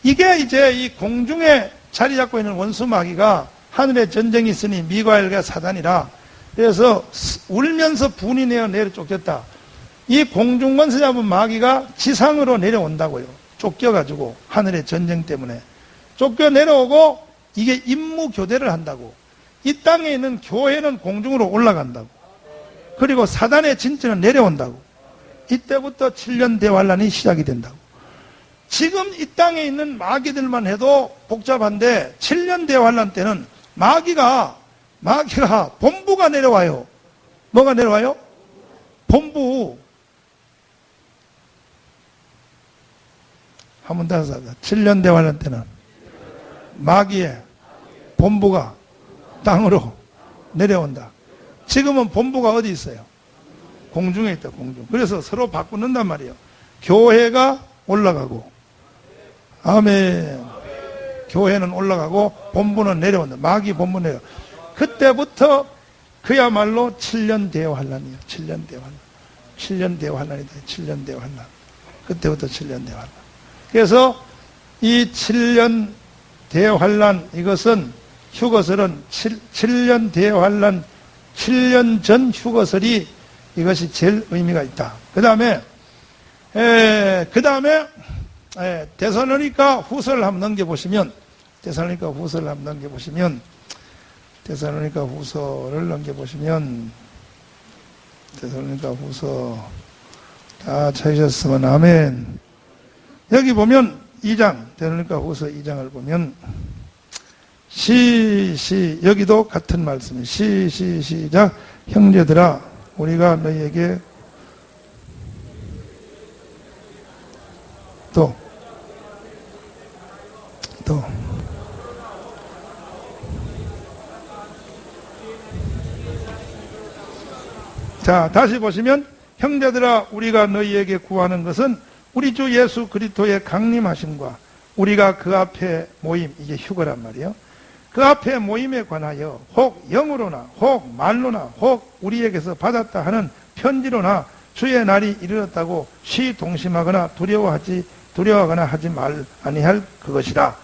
이게 이제 이 공중에 자리 잡고 있는 원수 마귀가 하늘에 전쟁이 있으니 미가엘과 사단이라 그래서 울면서 분이 내려 쫓겼다. 이 공중권세 잡은 마귀가 지상으로 내려온다고요. 쫓겨가지고 하늘의 전쟁 때문에 쫓겨 내려오고 이게 임무 교대를 한다고. 이 땅에 있는 교회는 공중으로 올라간다고. 그리고 사단의 진지는 내려온다고. 이때부터 7년 대환란이 시작이 된다고. 지금 이 땅에 있는 마귀들만 해도 복잡한데 7년 대환란 때는 마귀가 본부가 내려와요. 뭐가 내려와요? 본부. 한 번 더 하자. 7년 대환란 때는 마귀의 본부가 땅으로 내려온다. 지금은 본부가 어디 있어요? 공중에 있다, 공중. 그래서 서로 바꾸는단 말이에요. 교회가 올라가고, 아멘. 교회는 올라가고, 본부는 내려온다. 마귀 본부 내려. 그때부터 그야말로 7년 대환란이에요. 7년 대환란. 7년 대환란이다. 7년 대환란. 그때부터 7년 대환란. 그래서 이 7년 대환란, 이것은 휴거설은 7년 대환란, 7년 전 휴거설이 이것이 제일 의미가 있다. 그 다음에 데살로니가 후서를 한번 넘겨보시면, 데살로니가 후서를 다 찾으셨으면 아멘. 여기 보면 2장, 데살로니가 후서 2장을 보면 여기도 같은 말씀이에요. 시작. 형제들아, 우리가 너희에게 또 자, 다시 보시면 형제들아, 우리가 너희에게 구하는 것은 우리 주 예수 그리스도의 강림하심과 우리가 그 앞에 모임, 이게 휴거란 말이에요. 그 앞에 모임에 관하여 혹 영으로나 혹 말로나 혹 우리에게서 받았다 하는 편지로나 주의 날이 이르렀다고 시동심하거나 두려워하거나 하지 아니할 그것이라.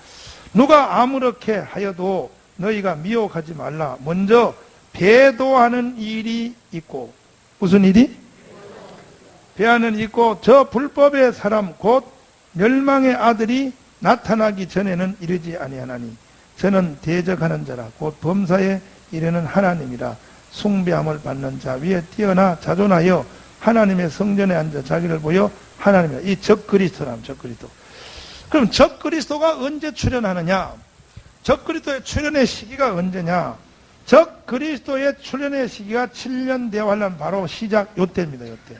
누가 아무렇게 하여도 너희가 미혹하지 말라. 먼저 배도하는 일이 있고, 무슨 일이? 배하는 일이 있고, 저 불법의 사람 곧 멸망의 아들이 나타나기 전에는 이르지 아니하나니 저는 대적하는 자라 곧 범사에 이르는 하나님이라. 숭배함을 받는 자 위에 뛰어나 자존하여 하나님의 성전에 앉아 자기를 보여 하나님이라. 이 적그리스도라면 적그리스도. 그럼 적그리스도가 언제 출현하느냐? 적그리스도의 출현의 시기가 언제냐? 적그리스도의 출현의 시기가 7년 대환란 바로 시작 요때입니다. 요때.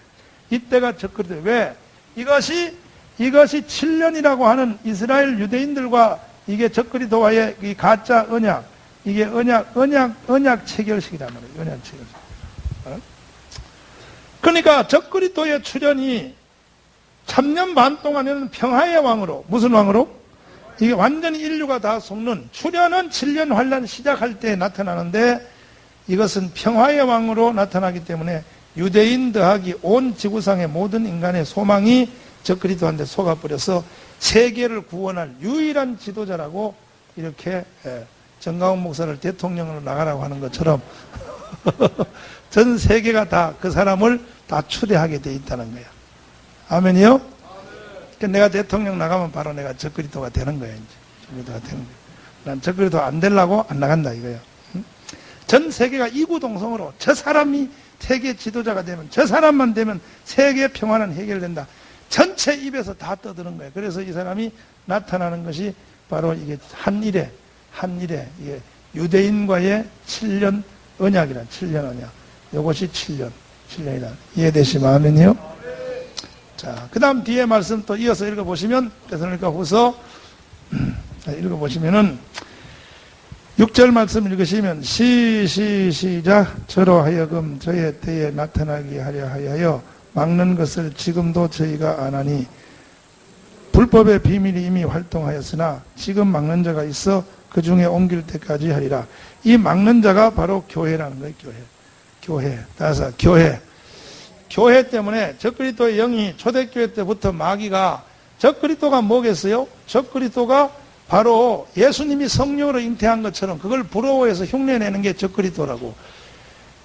이때가 적그리스도. 왜? 이것이 7년이라고 하는 이스라엘 유대인들과 이게 적그리스도와의 이 가짜 언약, 이게 언약 체결식이란 말이에요. 언약 체결식. 그러니까 적그리스도의 출현이 3년 반 동안에는 평화의 왕으로, 무슨 왕으로? 이게 완전히 인류가 다 속는, 출현은 7년 환란 시작할 때 나타나는데 이것은 평화의 왕으로 나타나기 때문에 유대인 더하기 온 지구상의 모든 인간의 소망이 적그리스도한테 속아버려서 세계를 구원할 유일한 지도자라고 이렇게 정강훈 목사를 대통령으로 나가라고 하는 것처럼 전 세계가 다 그 사람을 다 추대하게 돼 있다는 거야. 아멘이요? 그러니까 내가 대통령 나가면 바로 내가 적그리스도가 되는 거야. 이제 적그리스도가 되는 거야. 난 적그리스도 안 되려고 안 나간다 이거야. 응? 전 세계가 이구동성으로 저 사람이 세계 지도자가 되면, 저 사람만 되면 세계 평화는 해결된다. 전체 입에서 다 떠드는 거예요. 그래서 이 사람이 나타나는 것이 바로 이게 한일에 이게 유대인과의 7년 언약이란 7년 언약. 이것이 7년이다. 이해되시면 아멘이요? 자, 그 다음 뒤에 말씀 또 이어서 읽어보시면, 데살로니가 후서 읽어보시면은 6절 말씀 읽으시면 시작. 저로 하여금 저의 때에 나타나게 하려 하여 막는 것을 지금도 저희가 안 하니 불법의 비밀이 이미 활동하였으나 지금 막는 자가 있어 그 중에 옮길 때까지 하리라. 이 막는 자가 바로 교회라는 거예요. 교회. 따라서 교회 때문에 적그리스도의 영이 초대교회 때부터 마귀가, 적그리스도가 뭐겠어요? 적그리스도가 바로 예수님이 성령으로 잉태한 것처럼 그걸 부러워해서 흉내내는 게 적그리스도라고.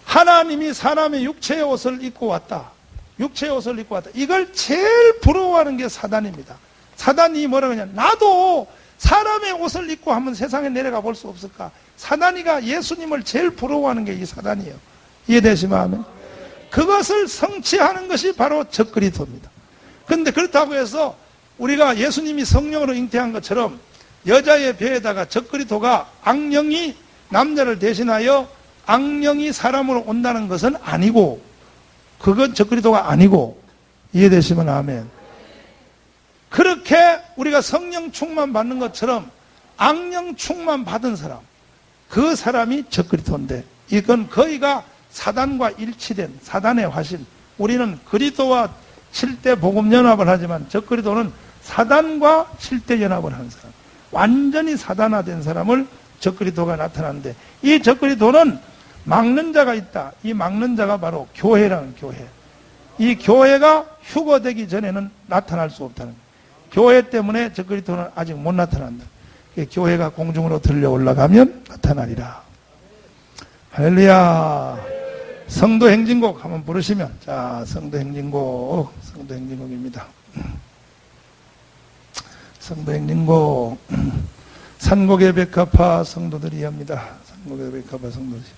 하나님이 사람의 육체의 옷을 입고 왔다. 이걸 제일 부러워하는 게 사단입니다. 사단이 뭐라고 하냐? 나도 사람의 옷을 입고 한번 세상에 내려가 볼 수 없을까? 사단이가 예수님을 제일 부러워하는 게 이 사단이에요. 이해되시면 아멘? 그것을 성취하는 것이 바로 적그리스도입니다. 그런데 그렇다고 해서 우리가 예수님이 성령으로 잉태한 것처럼 여자의 배에다가 적그리스도가 악령이 남자를 대신하여 악령이 사람으로 온다는 것은 아니고, 그건 적그리스도가 아니고, 이해되시면 아멘. 그렇게 우리가 성령 충만 받는 것처럼 악령 충만 받은 사람, 그 사람이 적그리스도인데, 이건 거의가 사단과 일치된 사단의 화신. 우리는 그리스도와 7대 복음 연합을 하지만 적그리스도는 사단과 7대 연합을 하는 사람, 완전히 사단화된 사람을 적그리스도가 나타나는데, 이 적그리스도는 막는 자가 있다. 이 막는 자가 바로 교회라는 교회. 이 교회가 휴거되기 전에는 나타날 수 없다는 거예요. 교회 때문에 적그리스도는 아직 못 나타난다. 교회가 공중으로 들려 올라가면 나타나리라. 할렐루야. 성도 행진곡 한번 부르시면, 자, 성도 행진곡입니다. 성도 행진곡. 산곡의 백합화 성도들이 합니다. 산곡의 백합화 성도들이.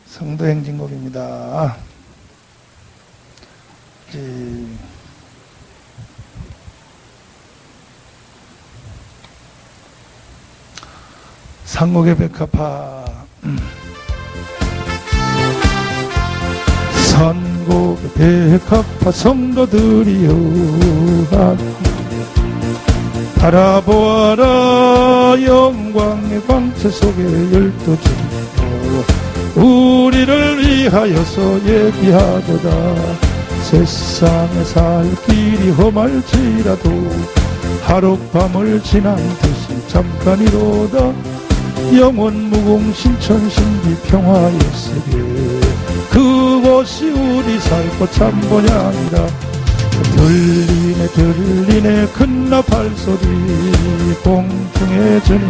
성도 행진곡입니다. 산곡의 백합화. 산곡의 백합화 성도들이여 바라보아라. 영광의 광채 속에 열두 진도 우리를 위하여서 예비하도다. 세상에 살 길이 험할지라도 하룻밤을 지난 듯이 잠깐이로다. 영원 무공 신천 신비 평화였으리. 그곳이 우리 살고 참 본향이라. 들리네 큰 나팔 소리. 공중의 주님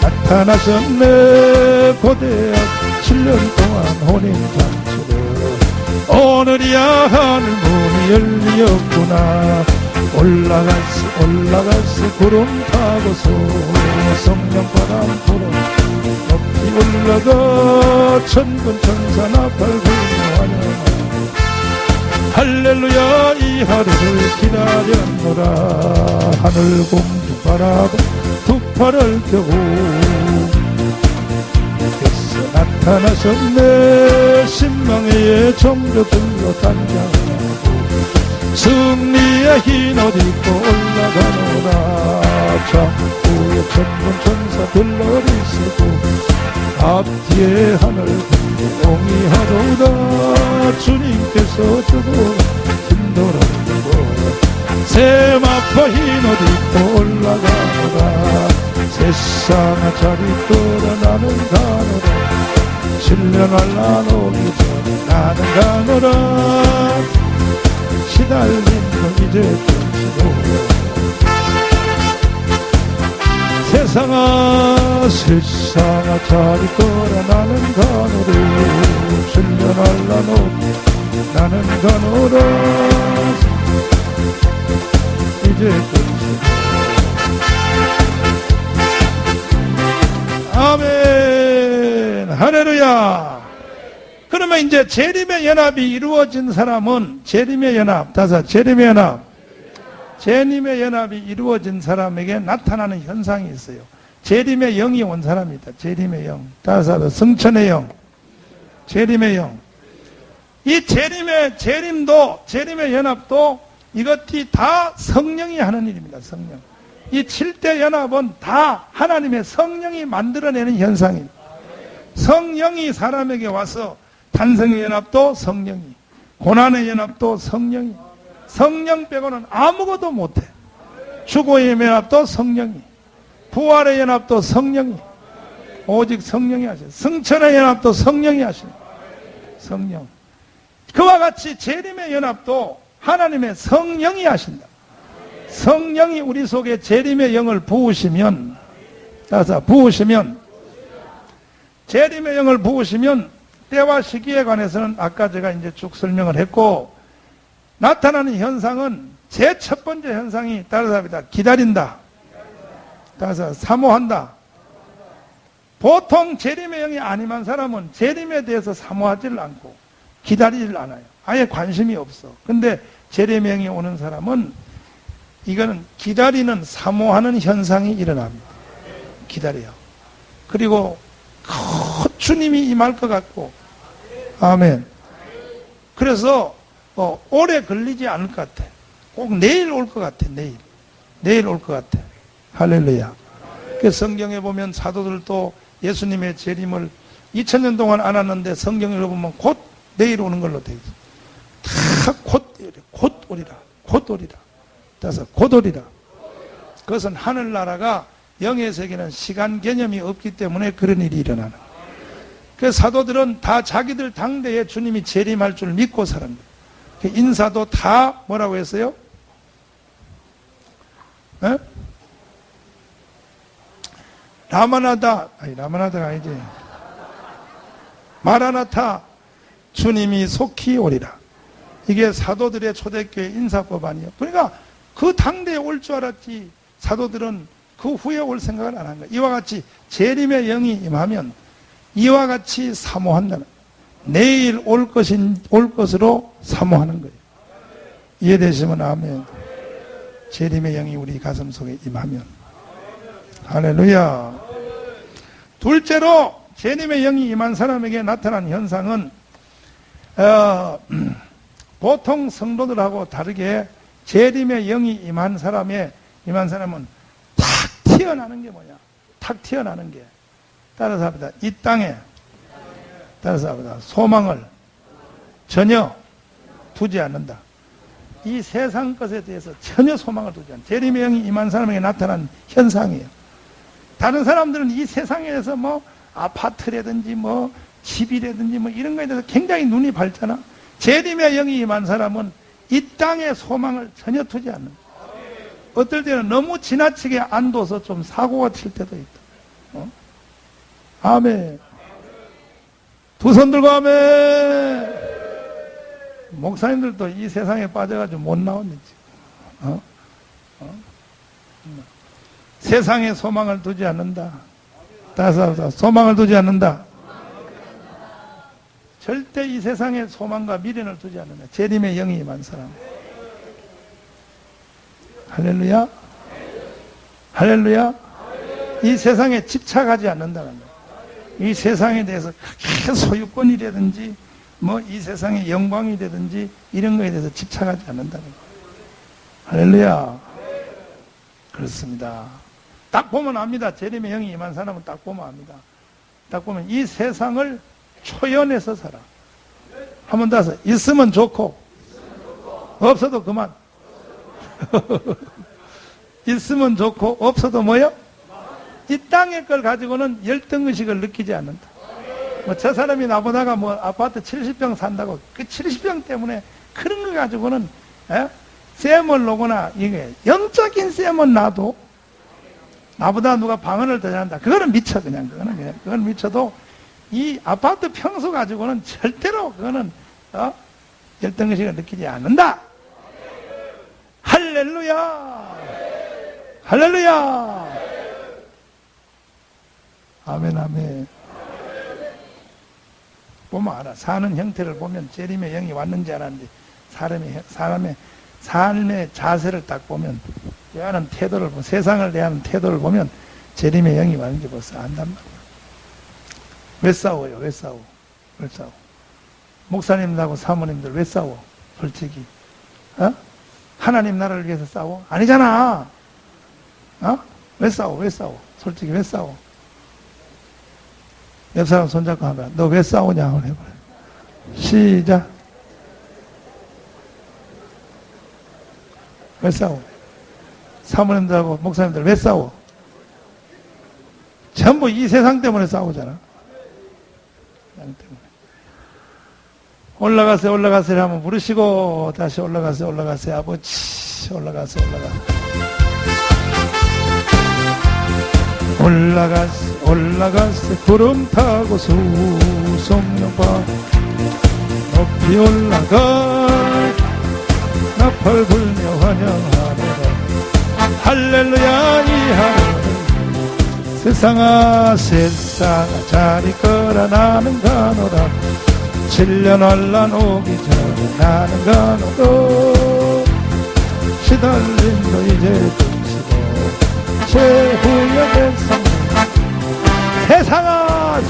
나타나셨네. 고대한 7년 동안 혼인잔치를 오늘이야 하늘 문이 열리었구나. 올라갈수 구름 타고서 성령 바람 불어 높이 올라가. 천군 천사 나팔 불며 할렐루야. 이 하루를 기다렸노라. 하늘 공중 바라보 두 팔을 펴고 께서 나타나셨네. 신망의 종교들로 단장하고 승리의 흰 옷 입고 올라가노라. 창고에 천군 천사 들러리 쓰고 앞뒤에 하늘 공기 옹이하도다. 주님께서 주고 힘돌아주고 세마포 흰 옷 입고 올라가노라. 세상아 자리 떠나 나는 가노라. 7년 환난 오기 전에 나는 가노라. 시달린 건 이제 끝이고 세상아 자리 떠라 나는 가노라 출면할라노 나는 가노라 이제 끝이다. 아멘 할렐루야. 그러면 이제 재림의 연합이 이루어진 사람은 재림의 연합 재림의 연합이 이루어진 사람에게 나타나는 현상이 있어요. 재림의 영이 온 사람이다. 재림의 영. 다섯 성천의 영. 재림의 영. 이 재림의 연합도 이것이 다 성령이 하는 일입니다. 성령. 이 7대 연합은 다 하나님의 성령이 만들어내는 현상입니다. 성령이 사람에게 와서 탄생의 연합도 성령이, 고난의 연합도 성령이, 성령 빼고는 아무것도 못해. 죽어의 연합도 성령이, 부활의 연합도 성령이, 오직 성령이 하셔. 성천의 연합도 성령이 하시네. 성령. 그와 같이 재림의 연합도 하나님의 성령이 하신다. 성령이 우리 속에 재림의 영을 부으시면, 재림의 영을 부으시면 때와 시기에 관해서는 아까 제가 이제 쭉 설명을 했고, 나타나는 현상은 제 첫 번째 현상이 따라서 합니다. 기다린다. 따라서 사모한다. 보통 재림의 영이 아니만 사람은 재림에 대해서 사모하지를 않고 기다리질 않아요. 아예 관심이 없어. 근데 재림의 영이 오는 사람은 이거는 기다리는, 사모하는 현상이 일어납니다. 기다려요. 그리고 주님이 임할 것 같고, 아멘. 그래서 오래 걸리지 않을 것 같아. 꼭 내일 올 것 같아. 내일 올 것 같아. 할렐루야. 그 성경에 보면 사도들도 예수님의 재림을 2000년 동안 알았는데 성경에 보면 곧 내일 오는 걸로 되어 있어. 다 곧 오리라. 따라서 곧 오리라. 그것은 하늘나라가 영의 세계는 시간 개념이 없기 때문에 그런 일이 일어나는 거예요. 그 사도들은 다 자기들 당대에 주님이 재림할 줄 믿고 살았는 거예요. 그 인사도 다 뭐라고 했어요? 에? 라마나다가 아니지. 마라나타, 주님이 속히 오리라. 이게 사도들의 초대교회 인사법 아니에요. 그러니까 그 당대에 올 줄 알았지, 사도들은 그 후에 올 생각을 안 한 거예요. 이와 같이 재림의 영이 임하면 이와 같이 사모한다는 거예요. 내일 올 것으로 사모하는 거예요. 이해되시면 아멘. 재림의 영이 우리 가슴 속에 임하면. 할렐루야. 둘째로 재림의 영이 임한 사람에게 나타난 현상은 보통 성도들하고 다르게 재림의 영이 임한 사람은 탁 튀어나는 게 뭐냐? 탁 튀어나는 게 따라서 합니다. 이 땅에 따라서 합니다. 소망을 전혀 두지 않는다. 이 세상 것에 대해서 전혀 소망을 두지 않는다. 재림의 영이 임한 사람에게 나타난 현상이에요. 다른 사람들은 이 세상에 대해서 뭐 아파트라든지 뭐 집이라든지 뭐 이런 거에 대해서 굉장히 눈이 밝잖아. 재림의 영이 임한 사람은 이 땅의 소망을 전혀 두지 않는다. 어떨 때는 너무 지나치게 안 둬서 좀 사고가 칠 때도 있다. 아멘. 두 손 들고 아멘. 목사님들도 이 세상에 빠져가지고 못 나오는지. 세상에 소망을 두지 않는다. 다섯, 소망을 두지 않는다. 절대 이 세상에 소망과 미련을 두지 않는다. 재림의 영이 임한 사람. 할렐루야. 할렐루야. 이 세상에 집착하지 않는다는 거예요. 이 세상에 대해서 크게 소유권이라든지 뭐 이 세상의 영광이라든지 이런 거에 대해서 집착하지 않는다는 거예요. 할렐루야. 그렇습니다. 딱 보면 압니다. 재림의 영이 임한 사람은 딱 보면 압니다. 딱 보면 이 세상을 초연해서 살아. 한 번 더 해서 있으면 좋고 없어도 그만. 있으면 좋고 없어도 뭐요? 이 땅의 걸 가지고는 열등의식을 느끼지 않는다. 뭐 저 사람이 나보다가 뭐 아파트 70평 산다고 그 70평 때문에 그런 거 가지고는 셈을 놓거나 이게 영적인 셈은 놔도 나보다 누가 방언을 더 잘한다. 그거는 미쳐, 그냥. 그건 미쳐도 이 아파트 평수 가지고는 절대로 그거는, 열등의식을 느끼지 않는다. 할렐루야! 할렐루야! 아멘, 아멘. 보면 알아. 사는 형태를 보면 재림의 영이 왔는지 안 왔는지, 사람의 삶의 자세를 딱 보면, 대하는 태도를 보면, 세상을 대하는 태도를 보면 재림의 영이 왔는지 벌써 안단 말이야. 왜 싸워요? 왜 싸워? 왜 싸워? 목사님들하고 사모님들 왜 싸워? 솔직히. 하나님 나라를 위해서 싸워? 아니잖아. 왜 싸워? 왜 싸워? 솔직히 왜 싸워? 옆 사람 손잡고 하면, 너 왜 싸우냐? 한번 해봐요. 시작. 왜 싸워? 사모님들하고 목사님들 왜 싸워? 전부 이 세상 때문에 싸우잖아. 세상 때문에. 올라가세요, 올라가세요 하면 부르시고, 다시 올라가세요, 올라가세요. 아버지, 올라가세요, 올라가세요. 올라가세요. 구름 타고 수송연파 높이 올라가 나팔 불며 환영하노라. 할렐루야. 이 하늘 세상아 잘 있거라. 나는 가노라. 7년 환란 오기 전에 나는 가노라. 시달림도 이제 끝이고 최후의 백성 세상아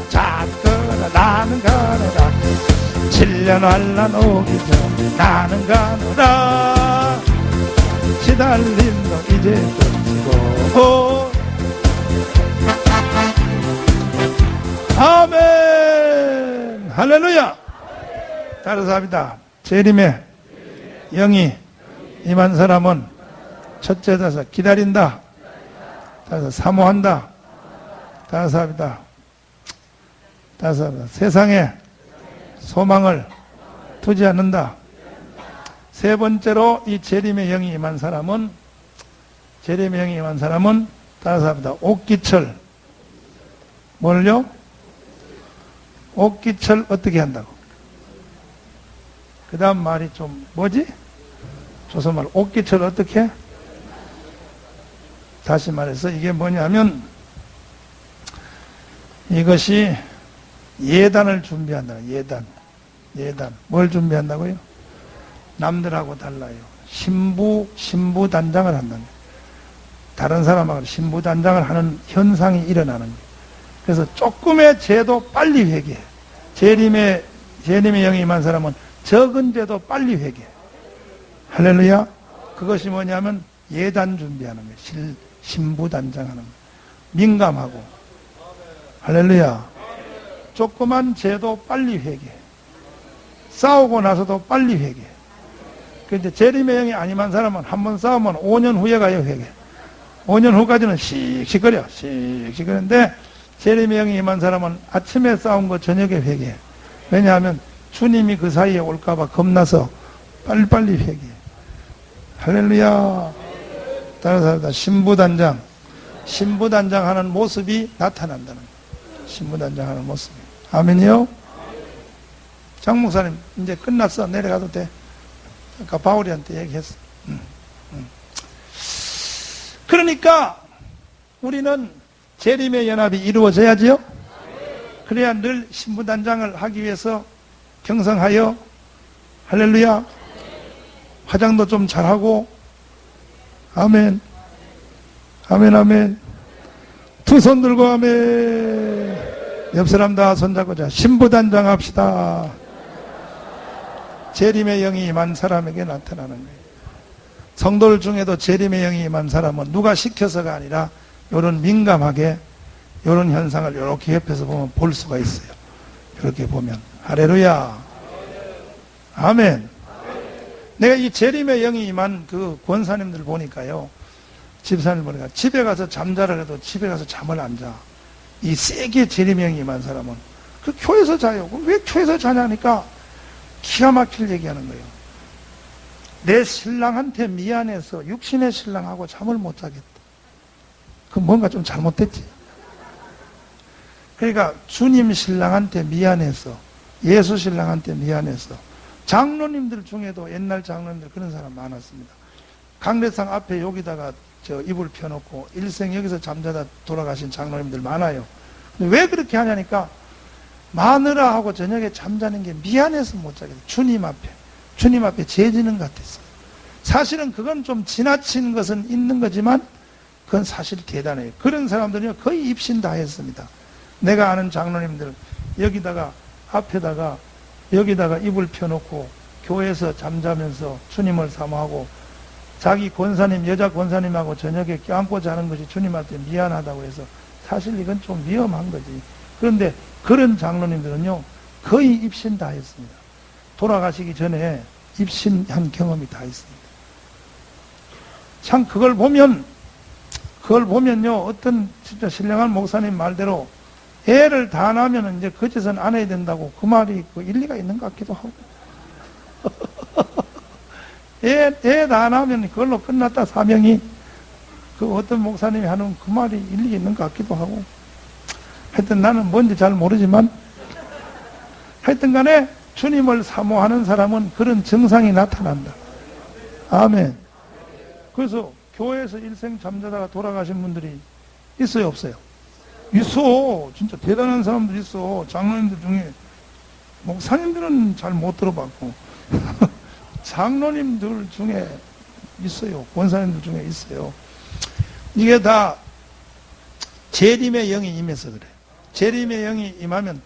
잘 있거라. 나는 가노라. 7년 환란 오기 전에 나는 가노라. 시달림도 이제 끝이고. 아멘. 할렐루야. 따라서 합니다. 재림의 영이 임한 사람은 첫째 다서 기다린다. 따라서 사모한다. 따라서 합니다. 따라서 합니다. 세상에 소망을 두지 않는다. 세 번째로 이 재림의 영이 임한 사람은 따라서 합니다. 옥기철. 뭘요? 옥기철 어떻게 한다고? 그 다음 말이 좀 뭐지? 조선말 옥기철 어떻게? 다시 말해서 이게 뭐냐면 이것이 예단을 준비한다. 예단. 뭘 준비한다고요? 남들하고 달라요. 신부단장을 한다는 거예요. 다른 사람하고 신부단장을 하는 현상이 일어나는 거예요. 그래서 조금의 죄도 빨리 회개해. 재림의 영이 임한 사람은 적은 죄도 빨리 회개해. 할렐루야. 그것이 뭐냐면 예단 준비하는 거예요. 신부단장하는 거예요. 민감하고. 할렐루야. 조그만 죄도 빨리 회개해. 싸우고 나서도 빨리 회개해. 그런데 재림의 영이 안 임한 사람은 한번 싸우면 5년 후에 가요, 회개. 5년 후까지는 씩씩거리는데 재림의 영이 임한 사람은 아침에 싸운 거 저녁에 회개해. 왜냐하면 주님이 그 사이에 올까봐 겁나서 빨리빨리 회개해. 할렐루야. 따라서 합니다. 신부단장 하는 모습이 나타난다는 거예요. 신부단장 하는 모습이. 아멘이요? 장 목사님 이제 끝났어. 내려가도 돼. 아까 바울이한테 얘기했어. 그러니까 우리는 재림의 연합이 이루어져야지요. 그래야 늘 신부단장을 하기 위해서 경성하여 할렐루야. 화장도 좀 잘하고 아멘. 아멘. 두 손 들고 아멘. 옆 사람 다 손잡고 자 신부단장 합시다. 재림의 영이 임한 사람에게 나타나는 거예요. 성도들 중에도 재림의 영이 임한 사람은 누가 시켜서가 아니라 이런 민감하게 이런 현상을 이렇게 옆에서 보면 볼 수가 있어요. 이렇게 보면 할렐루야. 아멘. 내가 이 재림의 영이 임한 그 권사님들 보니까요. 집사님 보니까 집에 가서 잠자라 해도 집에 가서 잠을 안 자. 이 세게 재림의 영이 임한 사람은 그 교회에서 자요. 왜 교회에서 자냐니까 기가 막힐 얘기하는 거예요. 내 신랑한테 미안해서 육신의 신랑하고 잠을 못 자겠다. 그 뭔가 좀 잘못됐지. 그러니까 주님 신랑한테 미안해서, 예수 신랑한테 미안해서, 장로님들 중에도 옛날 장로님들 그런 사람 많았습니다. 강례상 앞에 여기다가 이불 펴놓고 일생 여기서 잠자다 돌아가신 장로님들 많아요. 근데 왜 그렇게 하냐니까 마누라하고 저녁에 잠자는 게 미안해서 못 자겠어요. 주님 앞에 죄지는 것 같았어요. 사실은 그건 좀 지나친 것은 있는 거지만 그건 사실 대단해요. 그런 사람들은요 거의 입신 다 했습니다. 내가 아는 장로님들 여기다가 앞에다가 여기다가 이불 펴놓고 교회에서 잠자면서 주님을 사모하고 자기 권사님, 여자 권사님하고 저녁에 껴안고 자는 것이 주님한테 미안하다고 해서 사실 이건 좀 위험한 거지. 그런데 그런 장로님들은요 거의 입신 다 했습니다. 돌아가시기 전에 입신한 경험이 다 있습니다. 참 그걸 보면요 어떤 진짜 신령한 목사님 말대로 애를 다 낳으면 이제 그 짓은 안 해야 된다고 그 말이 그 일리가 있는 것 같기도 하고 애 다 낳으면 그걸로 끝났다 사명이 그 어떤 목사님이 하는 그 말이 일리가 있는 것 같기도 하고 하여튼 나는 뭔지 잘 모르지만 하여튼 간에 주님을 사모하는 사람은 그런 증상이 나타난다. 아멘. 그래서 교회에서 일생 잠자다가 돌아가신 분들이 있어요 없어요? 있어. 진짜 대단한 사람들 있어. 장로님들 중에. 목사님들은 잘 못 들어봤고 장로님들 중에 있어요. 권사님들 중에 있어요. 이게 다 재림의 영이 임해서 그래. 재림의 영이 임하면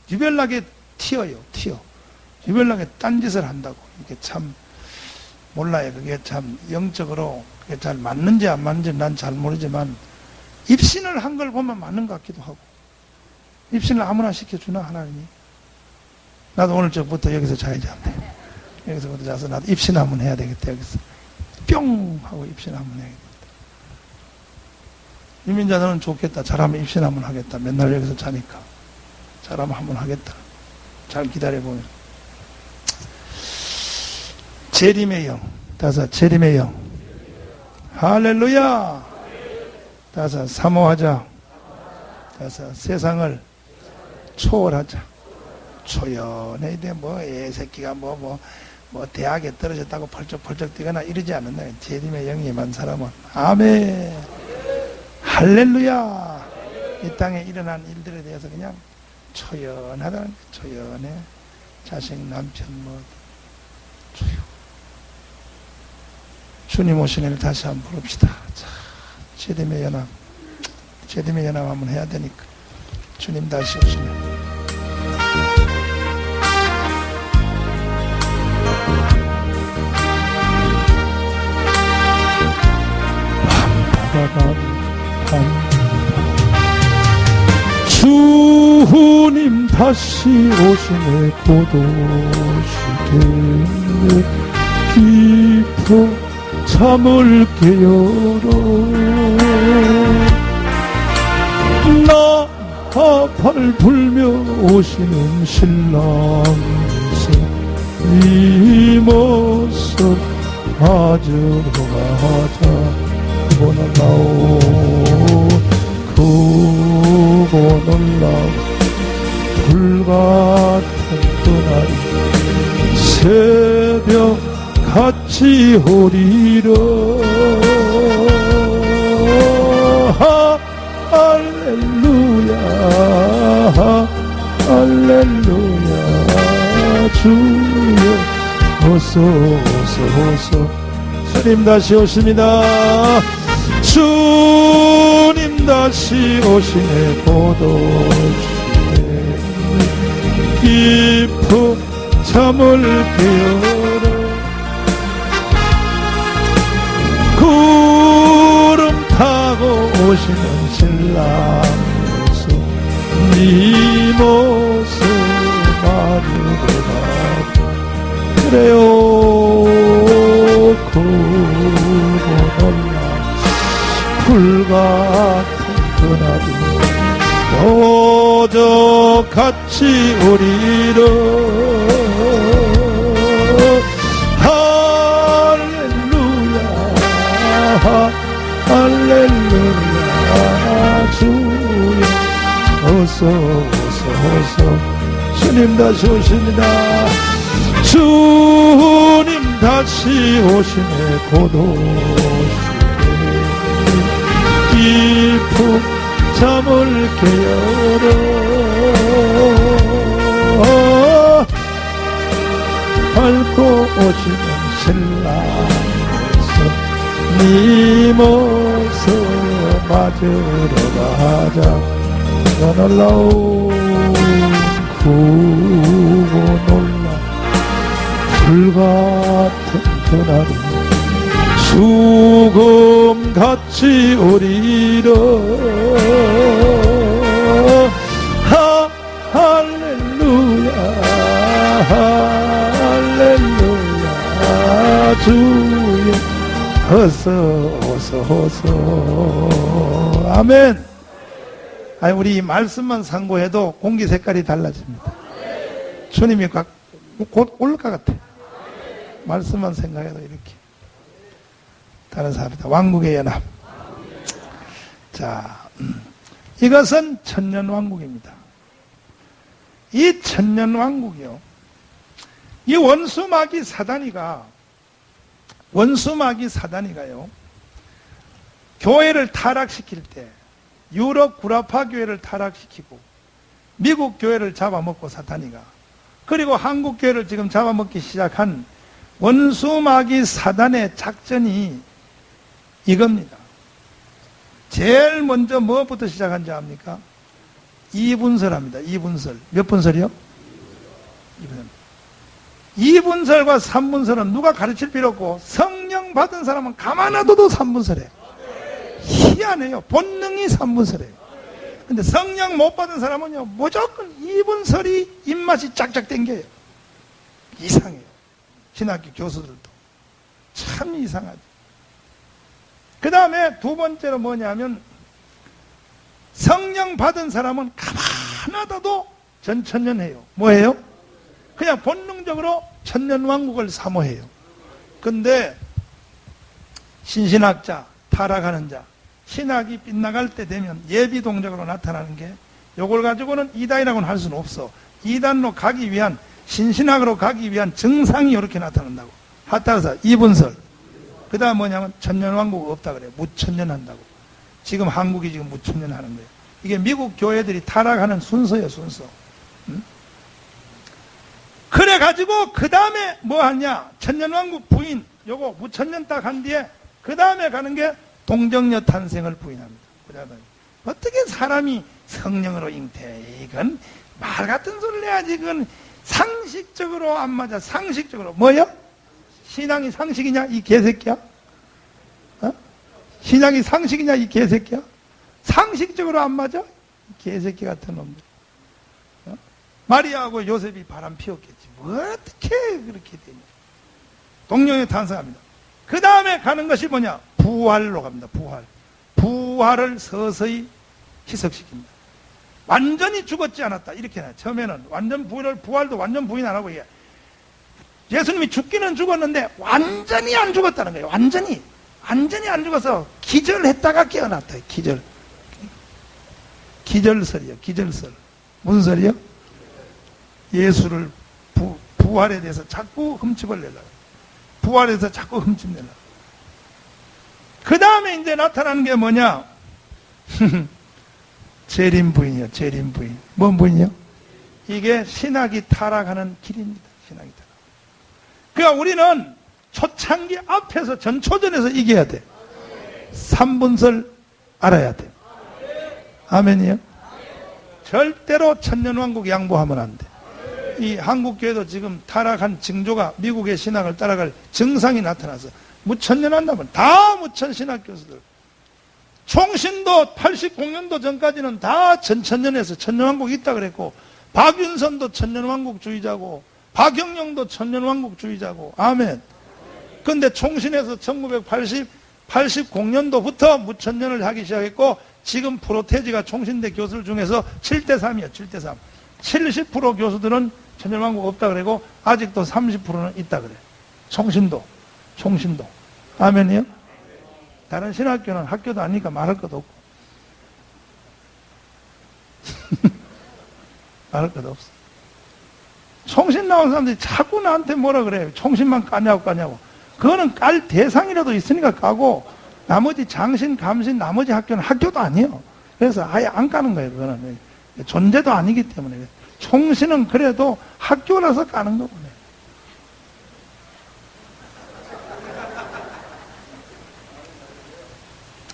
유별나게 튀어요. 유별나게 딴짓을 한다고. 이게 참 몰라요. 그게 참 영적으로 그게 잘 맞는지 안 맞는지 난 잘 모르지만 입신을 한 걸 보면 맞는 것 같기도 하고. 입신을 아무나 시켜주나 하나님이. 나도 오늘 저부터 여기서 자야지 안 돼. 여기서부터 자서 나도 입신 한번 해야 되겠다. 여기서 뿅 하고 입신 한번 해야겠다. 유민자 너는 좋겠다. 잘하면 입신 한번 하겠다. 맨날 여기서 자니까 잘하면 한번 하겠다. 잘 기다려보면. 재림의 영. 다섯 재림의 영. 할렐루야. 다섯 사모하자. 다섯 세상을 초월하자. 초연해야 돼. 뭐 애새끼가 뭐 대학에 떨어졌다고 펄쩍펄쩍 뛰거나 이러지 않는다. 재림의 영이 임한 사람은. 아멘. 할렐루야. 이 땅에 일어난 일들에 대해서 그냥 초연하다는 거야. 초연해. 자식, 남편 조용. 주님 오신 일 다시 한번 부릅시다. 자, 재림의 연합 한번 해야 되니까. 주님 다시 오시면. 주님 다시 오시네 고도시게 깊어 잠을 깨어라 나 팔 불며 오시는 신랑이세 이 모습 맞으러 가자 크고 놀라운 불같은 그날이 새벽 같이 오리라 할렐루야 할렐루야 주여 어서 주님 다시 오십니다. 주님 다시 오시네 고도시네 깊은 잠을 깨어라 구름 타고 오시는 신랑에서 네 모습 마르더라 그래요 놀라 불같은 그날이 어저 같이 오리라 할렐루야 할렐루야 주님 다시 오십니다. 주님 다시 오시네. 곧 오시네. 깊은 잠을 깨어라. 밟고 오시는 신랑에서 네 모습 맞으러 가자. 놀라운 크고 놀라 불같은 그날이 죽음같이 오리라. 할렐루야 할렐루야. 주여 어서 아멘. 아니, 우리 이 말씀만 상고해도 공기 색깔이 달라집니다. 주님이 곧 올 것 같아. 말씀만 생각해도 이렇게. 다른 사람이다. 왕국의 연합. 자, 이것은 천년왕국입니다. 이 천년왕국이요, 이 원수마귀 사단이가요, 교회를 타락시킬 때 유럽 구라파 교회를 타락시키고 미국 교회를 잡아먹고 사탄이가, 그리고 한국 교회를 지금 잡아먹기 시작한 원수마귀 사단의 작전이 이겁니다. 제일 먼저 뭐부터 시작한지 압니까? 이분설합니다. 이분설. 몇 분설이요? 이분설과 삼분설은 누가 가르칠 필요 없고, 성령 받은 사람은 가만 놔둬도 삼분설해. 희한해요. 본능이 삼분설해요. 근데 성령 못 받은 사람은요, 무조건 이분설이 입맛이 짝짝 땡겨요. 이상해요. 신학교 교수들도 참 이상하죠. 그 다음에 두 번째로 뭐냐면, 성령 받은 사람은 가만 놔둬도 전천년해요. 뭐해요? 그냥 본능적으로 천년왕국을 사모해요. 근데 신신학자, 타락하는 자, 신학이 빗나갈 때 되면 예비동적으로 나타나는 게, 요걸 가지고는 이단이라고는 할 수는 없어. 이단으로 가기 위한, 신신학으로 가기 위한 증상이 이렇게 나타난다고. 따라서 이분설. 그 다음 뭐냐면 천년왕국 없다 그래요. 무천년한다고. 지금 한국이 지금 무천년 하는 거예요. 이게 미국 교회들이 타락하는 순서예요, 순서. 응? 그래가지고 그 다음에 뭐 하냐, 천년왕국 부인, 요거 무천년 딱 한 뒤에 그 다음에 가는 게 동정녀 탄생을 부인합니다. 어떻게 사람이 성령으로 잉태, 이건 말 같은 소리를 해야지. 그건 상식적으로 안 맞아. 상식적으로. 뭐요? 신앙이 상식이냐 이 개새끼야? 어? 신앙이 상식이냐 이 개새끼야? 상식적으로 안 맞아? 이 개새끼 같은 놈들. 어? 마리아하고 요셉이 바람 피웠겠지. 뭐 어떻게 그렇게 되냐. 동정녀 탄생합니다. 그 다음에 가는 것이 뭐냐? 부활로 갑니다. 부활을 서서히 희석시킵니다. 완전히 죽었지 않았다. 이렇게 해요. 처음에는 완전 부활도 완전 부인 안 하고, 예수님이 죽기는 죽었는데 완전히 안 죽었다는 거예요. 완전히 안 죽어서 기절했다가 깨어났다. 기절설이요. 기절설. 무슨 설이요? 예수를 부활에 대해서 자꾸 흠집을 내려고. 부활에서 자꾸 흠집내려고. 그 다음에 이제 나타나는 게 뭐냐? 재림부인이요. 재림부인. 뭔 부인이요? 이게 신학이 타락하는 길입니다. 신학이 타락. 그러니까 우리는 초창기 앞에서 전초전에서 이겨야 돼. 삼분설 알아야 돼. 아멘이요? 절대로 천년왕국 양보하면 안 돼. 이 한국교회도 지금 타락한 징조가 미국의 신학을 따라갈 증상이 나타나서 무천년한다면 다 무천신학 교수들. 총신도 80공년도 전까지는 다 전천년에서 천년왕국이 있다 그랬고, 박윤선도 천년왕국주의자고, 박영영도 천년왕국주의자고. 아멘. 근데 총신에서 1980공년도부터 무천년을 하기 시작했고, 지금 프로테지가 총신대 교수들 중에서 7대3이에요. 7대3. 70% 교수들은 천년왕국 없다 그러고, 아직도 30%는 있다 그래. 총신도. 아멘이요? 다른 신학교는 학교도 아니니까 말할 것도 없고. 말할 것 없어. 총신 나온 사람들이 자꾸 나한테 뭐라 그래요. 총신만 까냐고. 그거는 깔 대상이라도 있으니까 까고, 나머지 장신, 감신, 나머지 학교는 학교도 아니에요. 그래서 아예 안 까는 거예요. 그거는 존재도 아니기 때문에. 총신은 그래도 학교라서 까는 거구나.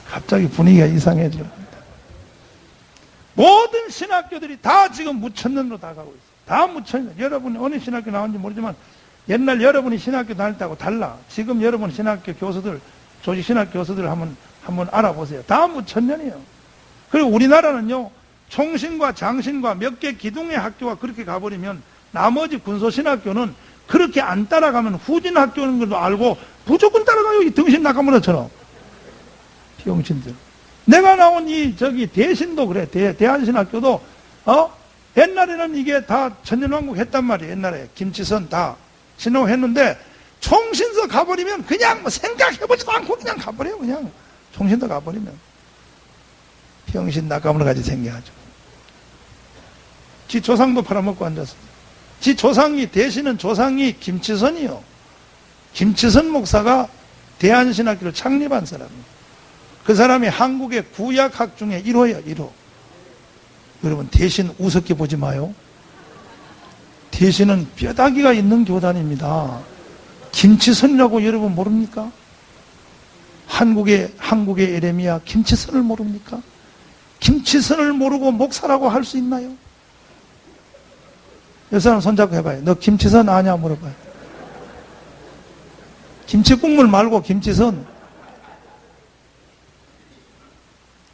갑자기 분위기가 이상해지고 모든 신학교들이 다 지금 무천년으로 다 가고 있어요. 다 무천년. 여러분이 어느 신학교 나온지 모르지만 옛날 여러분이 신학교 다닐 때하고 달라. 지금 여러분 신학교 교수들, 조직 신학교 교수들 한번 알아보세요. 다 무천년이에요. 그리고 우리나라는요, 총신과 장신과 몇 개 기둥의 학교가 그렇게 가버리면 나머지 군소신학교는 그렇게 안 따라가면 후진 학교인 것도 알고 무조건 따라가요. 이 등신 낙하문화처럼. 병신들. 내가 나온 대신도 그래. 대한신학교도, 옛날에는 이게 다 천년왕국 했단 말이에요. 옛날에. 김치선 다 신호했는데, 총신서 가버리면 그냥 뭐 생각해보지도 않고 그냥 가버려요. 그냥. 총신서 가버리면. 병신 낙하문화 가지 생겨가지고. 지 조상도 팔아먹고 앉았어요. 지 조상이, 대신은 조상이 김치선이요. 김치선 목사가 대한신학교를 창립한 사람이에요. 그 사람이 한국의 구약학 중에 1호예요, 1호. 여러분, 대신 우습게 보지 마요. 대신은 뼈다귀가 있는 교단입니다. 김치선이라고 여러분 모릅니까? 한국의 에레미야 김치선을 모릅니까? 김치선을 모르고 목사라고 할 수 있나요? 이 사람 손잡고 해봐요. 너 김치선 아냐 물어봐요. 김치국물 말고 김치선.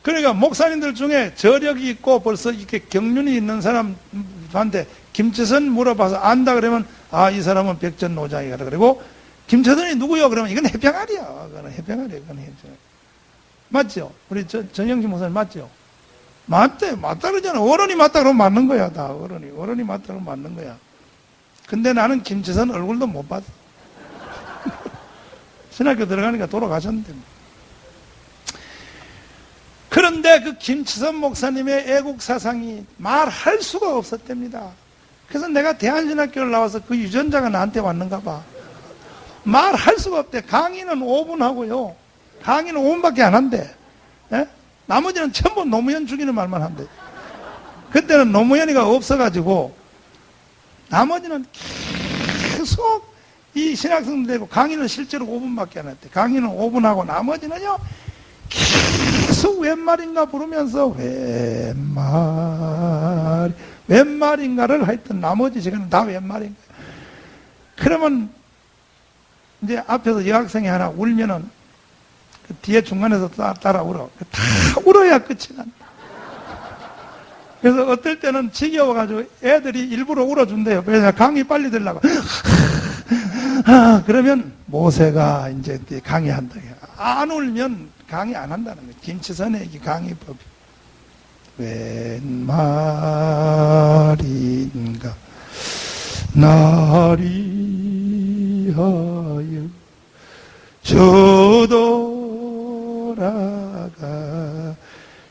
그러니까 목사님들 중에 저력이 있고 벌써 이렇게 경륜이 있는 사람한테 김치선 물어봐서 안다 그러면 이 사람은 백전노장이다. 그리고 김치선이 누구요? 그러면 이건 해병아리야. 그건 해병아리야. 맞죠? 우리 전영신 목사님 맞죠? 맞대. 맞다 그러잖아. 어른이 맞다 그러면 맞는 거야. 다 어른이 맞다 그러면 맞는 거야. 근데 나는 김치선 얼굴도 못 봤어. 신학교 들어가니까 돌아가셨는데. 그런데 그 김치선 목사님의 애국 사상이 말할 수가 없었답니다. 그래서 내가 대한신학교를 나와서 그 유전자가 나한테 왔는가 봐. 말할 수가 없대. 강의는 5분 하고요. 강의는 5분밖에 안 한대. 예? 나머지는 전부 노무현 죽이는 말만 한대. 그때는 노무현이가 없어가지고 나머지는 계속 이 신학생들 되고 강의는 실제로 5분밖에 안 했대. 강의는 5분 하고 나머지는요. 계속 웬 말인가 부르면서 웬 말인가를 하여튼 나머지 시간은 다 웬 말인가. 그러면 이제 앞에서 여학생이 하나 울면은 그 뒤에 중간에서 따라 울어. 다 울어야 끝이 난다. 그래서 어떨 때는 지겨워가지고 애들이 일부러 울어준대요. 왜냐 강의 빨리 들라고. 그러면 모세가 이제 강의한다. 안 울면 강의 안 한다는 거예요. 김치선의 이 강의법이. 웬 말인가 나리 하여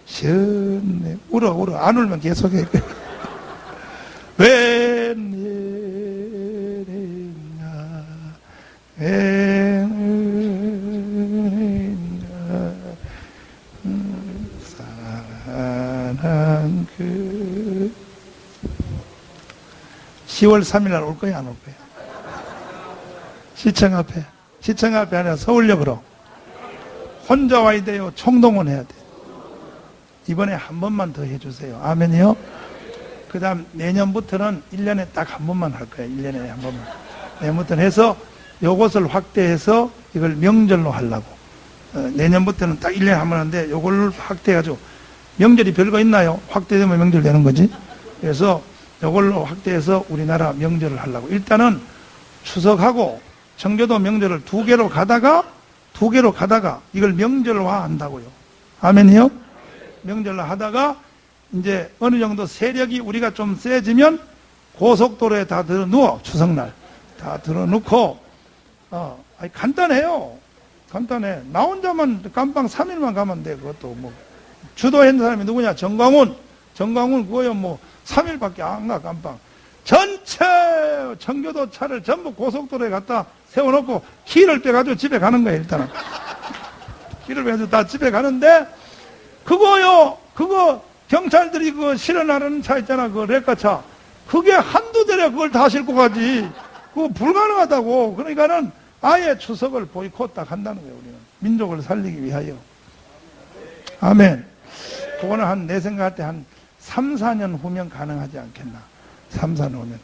저돌아가셨네. 울어. 안 울면 계속해. 웬 예레냐 사랑한 그 10월 3일 날 올 거야 안 올 거야? 시청 앞에 아니라 서울역으로 혼자 와야 돼요? 총동원 해야 돼. 이번에 한 번만 더 해주세요. 아멘이요? 그 다음 내년부터는 1년에 딱 한 번만 할 거예요. 1년에 한 번만. 내년부터는 해서 요것을 확대해서 이걸 명절로 하려고. 내년부터는 딱 1년에 한 번 하는데 요걸 확대해가지고 명절이 별거 있나요? 확대되면 명절 되는 거지. 그래서 요걸로 확대해서 우리나라 명절을 하려고. 일단은 추석하고 청교도 명절을 두 개로 가다가 이걸 명절화 한다고요. 아멘이요? 명절로 하다가 이제 어느 정도 세력이 우리가 좀 세지면 고속도로에 다 들어 누워. 추석날 다 들어 놓고 간단해요. 간단해. 나 혼자만 깜빵 3일만 가면 돼. 그것도 뭐 주도했는 사람이 누구냐? 정광훈 정강훈 그거요 뭐 3일밖에 안 가 깜빵. 전체 청교도 차를 전부 고속도로에 갖다 세워놓고 키를 빼가지고 집에 가는 거예요. 일단은 키를 빼가지고 다 집에 가는데 그거 경찰들이 그거 실어나르는 차 있잖아. 그 레카차. 그게 한두 대래 그걸 다 싣고 가지. 그거 불가능하다고. 그러니까는 아예 추석을 보이콧 딱 한다는 거예요. 우리는 민족을 살리기 위하여. 아멘. 그거는 내 생각할 때 한 3, 4년 후면 가능하지 않겠나. 3, 4년 후면.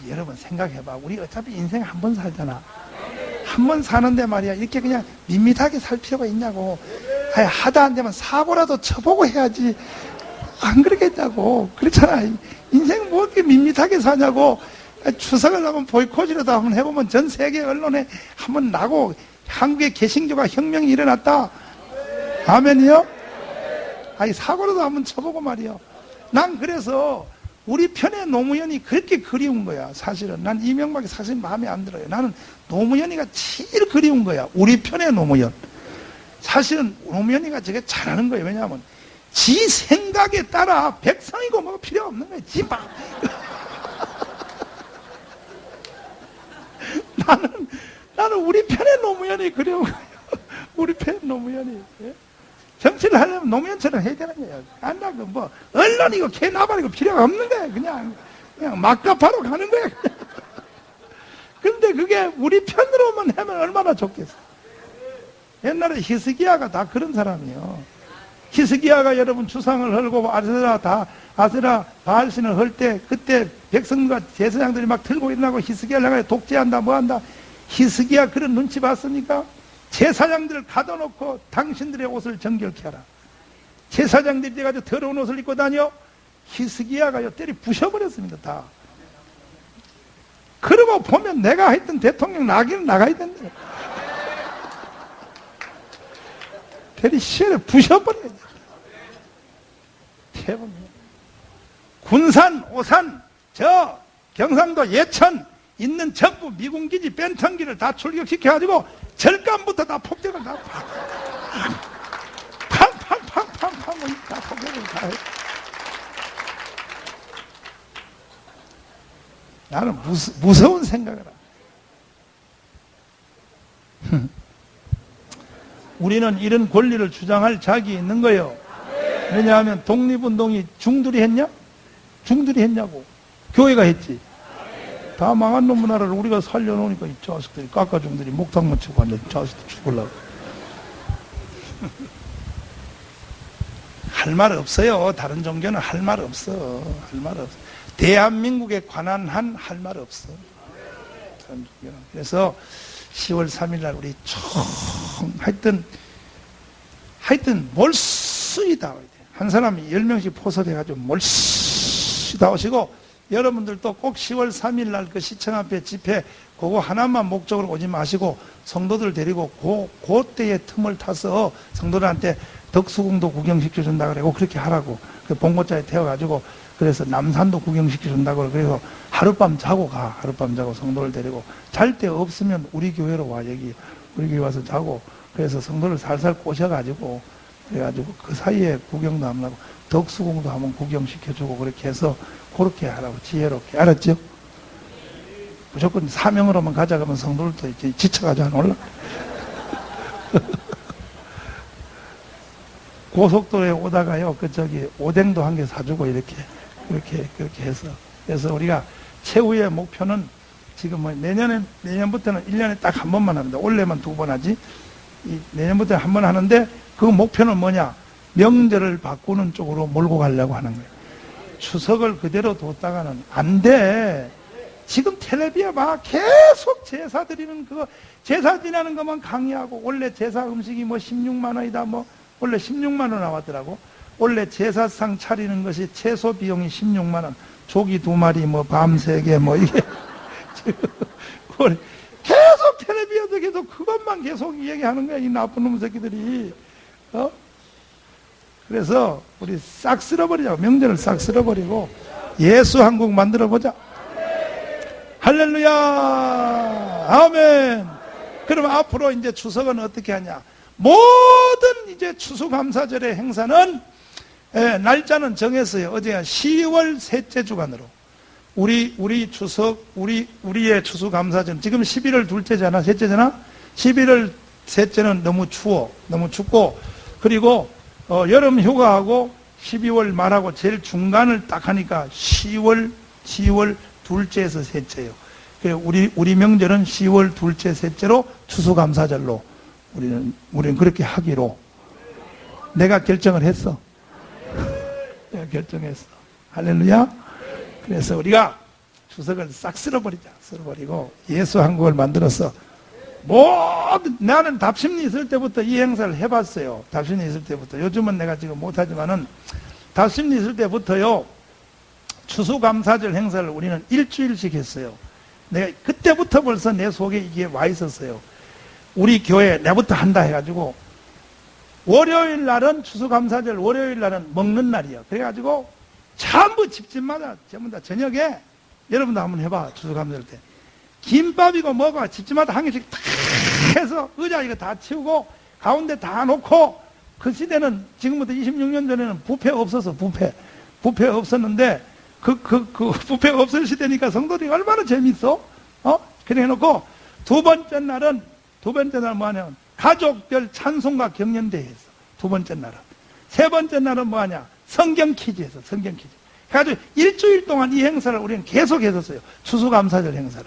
여러분 생각해봐. 우리 어차피 인생 한 번 살잖아. 한 번 사는데 말이야. 이렇게 그냥 밋밋하게 살 필요가 있냐고. 하다 안 되면 사고라도 쳐보고 해야지. 안 그러겠냐고. 그렇잖아. 인생 뭐 이렇게 밋밋하게 사냐고. 추석을 한번 보이콧이라도 한번 해보면 전 세계 언론에 한번 나고 한국의 개신교가 혁명이 일어났다. 아멘이요? 사고라도 한번 쳐보고 말이요. 난 그래서 우리 편의 노무현이 그렇게 그리운 거야. 사실은 난 이명박이 사실 마음에 안 들어요. 나는 노무현이가 제일 그리운 거야. 우리 편의 노무현. 사실은 노무현이가 저게 잘하는 거예요. 왜냐하면 지 생각에 따라 백성이고 뭐가 필요 없는 거야. 지 막. 나는 우리 편의 노무현이 그리운 거예요. 우리 편 노무현이. 예? 정치를 하려면 노무현처럼 해야 되는 거예요. 안나고 뭐 언론이고 개나발이고 필요가 없는 거야. 그냥 막가파로 가는 거야. 근데 그게 우리 편으로만 하면 얼마나 좋겠어. 옛날에 히스기야가 다 그런 사람이에요. 히스기야가 여러분 주상을 헐고 아세라 바알신을 헐 때 그때 백성과 제사장들이 막 들고 일어나고 히스기야를 향해 독재한다 뭐한다. 히스기야 그런 눈치 봤습니까? 제사장들을 가둬놓고 당신들의 옷을 정결케 하라. 제사장들이 돼가지고 더러운 옷을 입고 다녀. 히스기야가요 때리 부셔버렸습니다. 다. 그러고 보면 내가 했던 대통령 나기는 나가야 된다. 때리 시에 부셔버려야 돼. 대범이야. 군산, 오산, 저 경상도 예천 있는 전부 미군기지 벤턴기를 다 출격시켜가지고 절간부터 다 폭격을 다 팡팡팡팡팡 뭐 다 폭격을 다 해. 나는 무서운 생각을 하고 우리는 이런 권리를 주장할 자격이 있는 거예요. 왜냐하면 독립운동이 중들이 했냐? 중들이 했냐고. 교회가 했지. 다 망한 놈 나라를 우리가 살려놓으니까 이 자식들이 깎아중들이 목탕만 치고 앉아 자식들 죽으려고. 할 말 없어요. 다른 종교는 할 말 없어. 할 말 없어. 대한민국에 관한 한 할 말 없어. 다른 종교는. 그래서 10월 3일 날 우리 하여튼 몰수히 다 와야 돼. 한 사람이 10명씩 포섭해가지고 몰수히 다 오시고 여러분들도 꼭 10월 3일 날 그 시청 앞에 집회 그거 하나만 목적으로 오지 마시고 성도들 데리고 그때의 틈을 타서 성도들한테 덕수궁도 구경시켜준다 그러고 그렇게 하라고. 그 봉고차에 태워가지고 그래서 남산도 구경시켜준다고 그래서 하룻밤 자고 가. 하룻밤 자고 성도를 데리고 잘 데 없으면 우리 교회로 와. 여기 우리 교회 와서 자고 그래서 성도를 살살 꼬셔가지고 그래가지고 그 사이에 구경도 하려고 덕수궁도 한번 구경시켜주고 그렇게 해서 그렇게 하라고 지혜롭게. 알았죠? 무조건 사명으로만 가져가면 성도들도 이제 지쳐가지고 안 올라. 고속도로에 오다가요, 오뎅도 한 개 사주고 그렇게 해서. 그래서 우리가 최후의 목표는 지금 뭐 내년부터는 1년에 딱 한 번만 합니다. 올해만 2번 하지. 내년부터는 한 번 하는데 그 목표는 뭐냐? 명절을 바꾸는 쪽으로 몰고 가려고 하는 거예요. 추석을 그대로 뒀다가는 안 돼. 지금 텔레비에 막 계속 제사 드리는 제사 지내는 것만 강의하고 원래 제사 음식이 뭐 16만 원이다 뭐 원래 16만 원 나왔더라고. 원래 제사상 차리는 것이 최소 비용이 16만 원. 조기 2마리 뭐 밤 3개 뭐 이게 계속 텔레비에서 계속 그것만 계속 얘기하는 거야. 이 나쁜 놈 새끼들이. 그래서 우리 싹 쓸어버리자. 명절을 싹 쓸어버리고 예수 한국 만들어보자. 할렐루야. 아멘. 그러면 앞으로 이제 추석은 어떻게 하냐? 모든 이제 추수감사절의 행사는 예, 날짜는 정했어요. 어제가 10월 셋째 주간으로. 우리 추석, 우리의 추수감사절. 지금 11월 둘째잖아, 셋째잖아? 11월 셋째는 너무 추워. 너무 춥고, 그리고, 여름 휴가하고 12월 말하고 제일 중간을 딱 하니까 10월 둘째에서 셋째예요. 우리 명절은 10월 둘째, 셋째로 추수감사절로 우리는 그렇게 하기로 내가 결정을 했어. 내가 결정했어. 할렐루야. 그래서 우리가 추석을 싹 쓸어버리자. 쓸어버리고 예수 한국을 만들어서 나는 답심리 있을 때부터 이 행사를 해봤어요. 답심리 있을 때부터. 요즘은 내가 지금 못하지만은 답심리 있을 때부터요. 추수감사절 행사를 우리는 일주일씩 했어요. 내가 그때부터 벌써 내 속에 이게 와 있었어요. 우리 교회 내부터 한다 해가지고 월요일 날은 추수감사절 월요일 날은 먹는 날이에요. 그래가지고 전부 집집마다 전부 다 저녁에 여러분도 한번 해봐. 추수감사절 때 김밥이고 뭐고 집집마다 한 개씩 탁 해서 의자 이거 다 치우고 가운데 다 놓고 그 시대는 지금부터 26년 전에는 뷔페가 없어서 뷔페가 없었는데 그 뷔페가 없을 시대니까 성도들이 얼마나 재밌어? 그래 해놓고 두 번째 날은 뭐하냐면 가족별 찬송가 경연대회 했어. 두 번째 날은. 세 번째 날은 뭐하냐? 성경 퀴즈 했어. 성경 퀴즈. 그래가지고 일주일 동안 이 행사를 우리는 계속 했었어요. 추수감사절 행사를.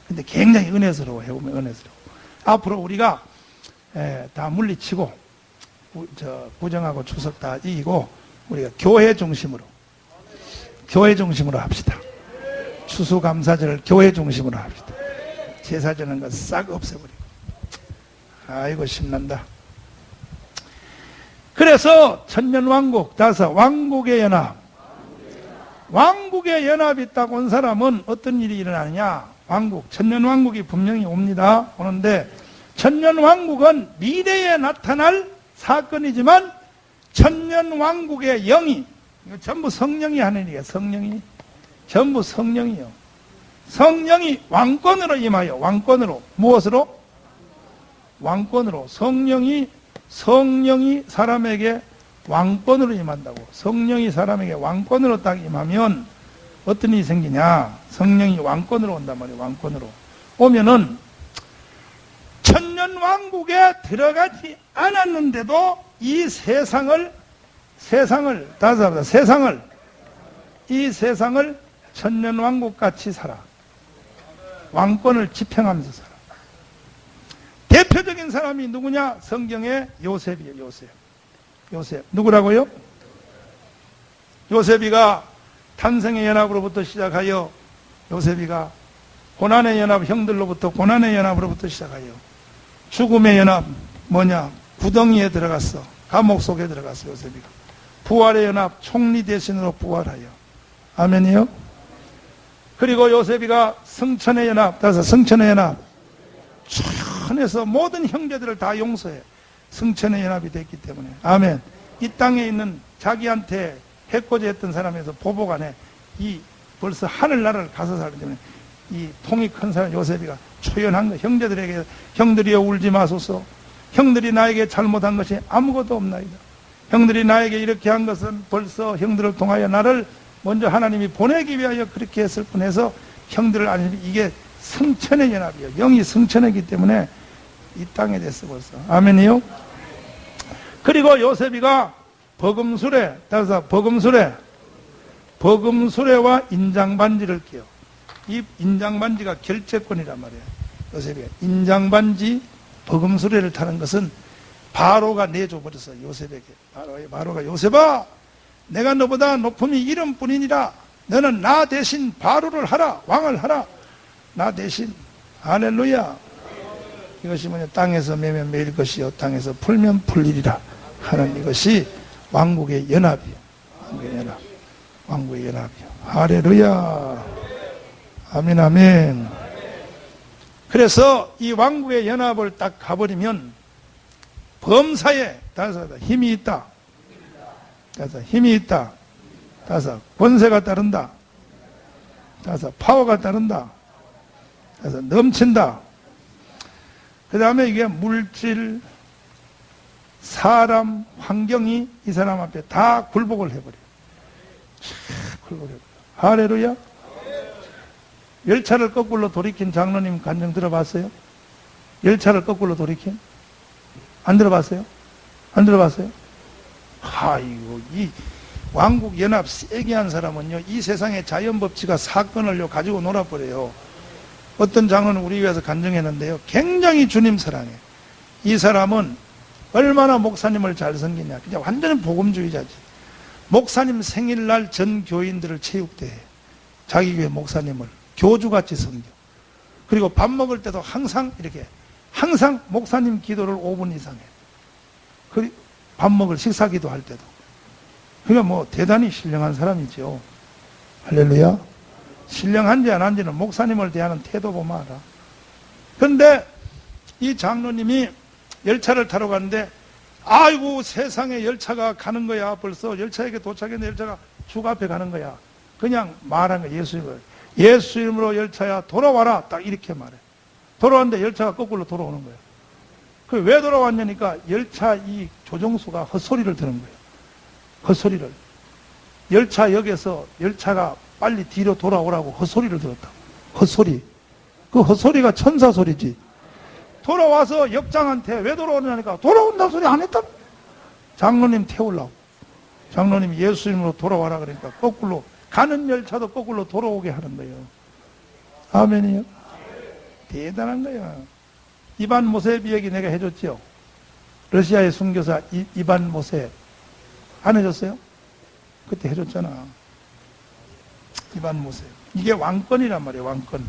근데 굉장히 은혜스러워. 해보면 은혜스러워. 앞으로 우리가 다 물리치고 부정하고 추석 다 이기고 우리가 교회 중심으로 합시다. 추수감사절을 교회 중심으로 합시다. 제사 지는 거 싹 없애버리고. 아이고 신난다. 그래서 천년왕국 따라서 왕국의 연합. 왕국의 연합이 딱 온 사람은 어떤 일이 일어나느냐? 천년왕국이 분명히 옵니다. 오는데 천년왕국은 미래에 나타날 사건이지만 천년왕국의 영이 이거 전부 성령이 하는 일이에요. 성령이 전부 성령이요. 성령이 왕권으로 임하여 왕권으로 무엇으로? 왕권으로 성령이 사람에게 왕권으로 임한다고. 성령이 사람에게 왕권으로 딱 임하면 어떤 일이 생기냐? 성령이 왕권으로 온단 말이에요. 왕권으로 오면은 천년왕국에 들어가지 않았는데도 이 세상을 천년왕국 같이 살아. 왕권을 집행하면서 살아. 대표적인 사람이 누구냐? 성경의 요셉이에요. 요셉. 누구라고요? 요셉이가 탄생의 연합으로부터 시작하여 요셉이가 고난의 연합 형들로부터 고난의 연합으로부터 시작하여 죽음의 연합 뭐냐? 구덩이에 들어갔어. 감옥 속에 들어갔어. 요셉이가. 부활의 연합 총리 대신으로 부활하여. 아멘이요? 그리고 요셉이가 성천의 연합, 따라서 성천의 연합 천에서 모든 형제들을 다 용서해. 성천의 연합이 됐기 때문에. 아멘. 이 땅에 있는 자기한테 해코지 했던 사람에서 보복 안 해. 벌써 하늘나라를 가서 살기 때문에 이 통이 큰 사람 요셉이가 초연한 거. 형제들에게 형들이여 울지 마소서. 형들이 나에게 잘못한 것이 아무것도 없나이다. 형들이 나에게 이렇게 한 것은 벌써 형들을 통하여 나를 먼저 하나님이 보내기 위하여 그렇게 했을 뿐해서 형들을 아니 이게 성천의 연합이에요. 영이 성천이기 때문에 이 땅에 됐어 벌써. 아멘이요? 그리고 요셉이가 버금수레, 따라서 버금수레와 인장반지를 끼요. 이 인장반지가 결재권이란 말이에요. 요셉이가 인장반지 버금수레를 타는 것은 바로가 내줘버렸어. 요셉에게. 바로가 요셉아, 내가 너보다 높음이 이름뿐이니라. 너는 나 대신 바로를 하라. 왕을 하라. 나 대신. 할렐루야. 이것이 뭐냐? 땅에서 매면 매일 것이요 땅에서 풀면 풀리리라 하는 이것이 왕국의 연합이요. 왕국의 연합이요. 할렐루야. 아멘, 아멘. 그래서 이 왕국의 연합을 딱 가버리면 범사에 따라서 힘이 있다. 따라서 힘이 있다. 따라서 권세가 따른다. 따라서 파워가 따른다. 따라서 넘친다. 그 다음에 이게 물질, 사람, 환경이 이 사람 앞에 다 굴복을 해버려요. 굴복해버려요. 할렐루야. 열차를 거꾸로 돌이킨 장로님 간증 들어봤어요? 열차를 거꾸로 돌이킨? 안 들어봤어요? 안 들어봤어요? 아이고, 이 왕국연합 세게 한 사람은요, 이 세상의 자연법칙과 사건을요, 가지고 놀아버려요. 어떤 장로는 우리 위해서 간증했는데요, 굉장히 주님 사랑해. 이 사람은 얼마나 목사님을 잘 섬기냐. 그냥 완전히 복음주의자지. 목사님 생일날 전 교인들을 체육대회, 자기 교회 목사님을 교주같이 섬겨. 그리고 밥 먹을 때도 항상 이렇게, 항상 목사님 기도를 5분 이상 해. 그리고 밥 먹을 식사 기도할 때도. 그러니까 뭐 대단히 신령한 사람이죠. 할렐루야. 신령한지 안 한지는 목사님을 대하는 태도 보면 알아. 그런데 이 장로님이 열차를 타러 가는데, 아이고 세상에 열차가 가는 거야. 벌써 열차에게 도착했는데 열차가 쭉 앞에 가는 거야. 그냥 말한 거야. 예수 이름으로 열차야 돌아와라. 딱 이렇게 말해. 돌아왔는데 열차가 거꾸로 돌아오는 거야. 그 왜 돌아왔냐니까 열차 이 조종수가 헛소리를 들은 거예요. 헛소리를. 열차역에서 열차가 빨리 뒤로 돌아오라고 헛소리를 들었다고. 헛소리. 그 헛소리가 천사 소리지. 돌아와서 역장한테 왜 돌아오냐니까 돌아온다 소리 안 했다. 장로님 태우려고. 장로님 예수 이름으로 돌아와라 그러니까 거꾸로 가는 열차도 거꾸로 돌아오게 하는 거예요. 아멘이요. 대단한 거야. 이반 모세비 얘기 내가 해줬죠. 러시아의 순교사 이반 모세 안 해줬어요? 그때 해줬잖아. 이반 모세. 이게 왕권이란 말이에요. 왕권.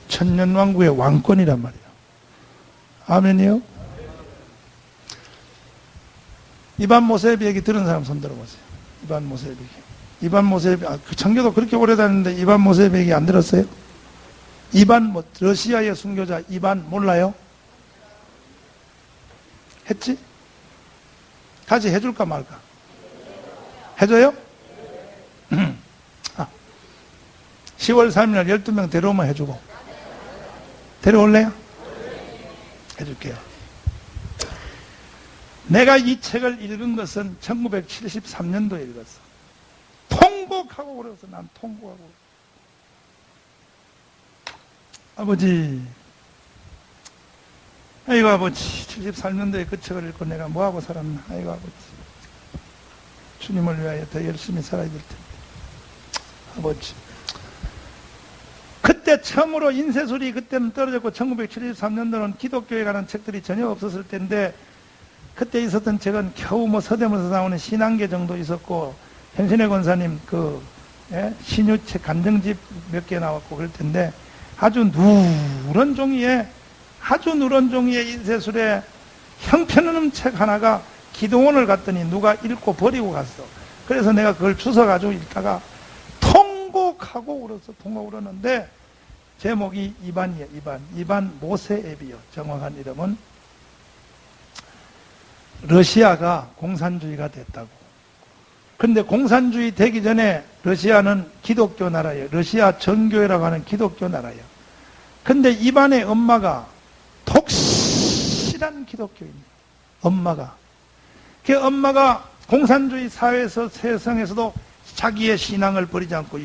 천년왕국의 왕권이란 말이에요. 아멘이요? 이반 모세비 얘기 들은 사람 손 들어보세요. 이반 모세비 얘기. 이반 모세비, 그 청교도 그렇게 오래 다녔는데 이반 모세비 얘기 안 들었어요? 이반, 러시아의 순교자 이반 몰라요? 했지? 같이 해줄까 말까? 해줘요? 10월 3일 날 12명 데려오면 해주고. 데려올래요? 해줄게요. 내가 이 책을 읽은 것은 1973년도에 읽었어. 통곡하고 그래서 난 통곡하고. 아버지, 아이고 아버지, 73년도에 그 책을 읽고 내가 뭐하고 살았나. 아이고 아버지, 주님을 위하여 더 열심히 살아야 될 텐데. 아버지, 그때 처음으로 인쇄술이 그때는 떨어졌고 1973년도는 기독교에 관한 책들이 전혀 없었을 때인데, 그때 있었던 책은 겨우 뭐 서대문에서 나오는 신앙계 정도 있었고, 현신의 권사님 신유책 간증집 몇 개 나왔고 그럴 텐데, 아주 누런 종이에 인쇄술에 형편없는 책 하나가 기도원을 갔더니 누가 읽고 버리고 갔어. 그래서 내가 그걸 주워가지고 읽다가 통곡하고 울었는데, 제목이 이반이에요. 이반 모세앱이요. 정확한 이름은 러시아가 공산주의가 됐다고. 근데 공산주의 되기 전에 러시아는 기독교 나라예요. 러시아 전교회라고 하는 기독교 나라예요. 근데 이반의 엄마가 독실한 기독교인이에요. 엄마가. 그 엄마가 공산주의 사회에서 세상에서도 자기의 신앙을 버리지 않고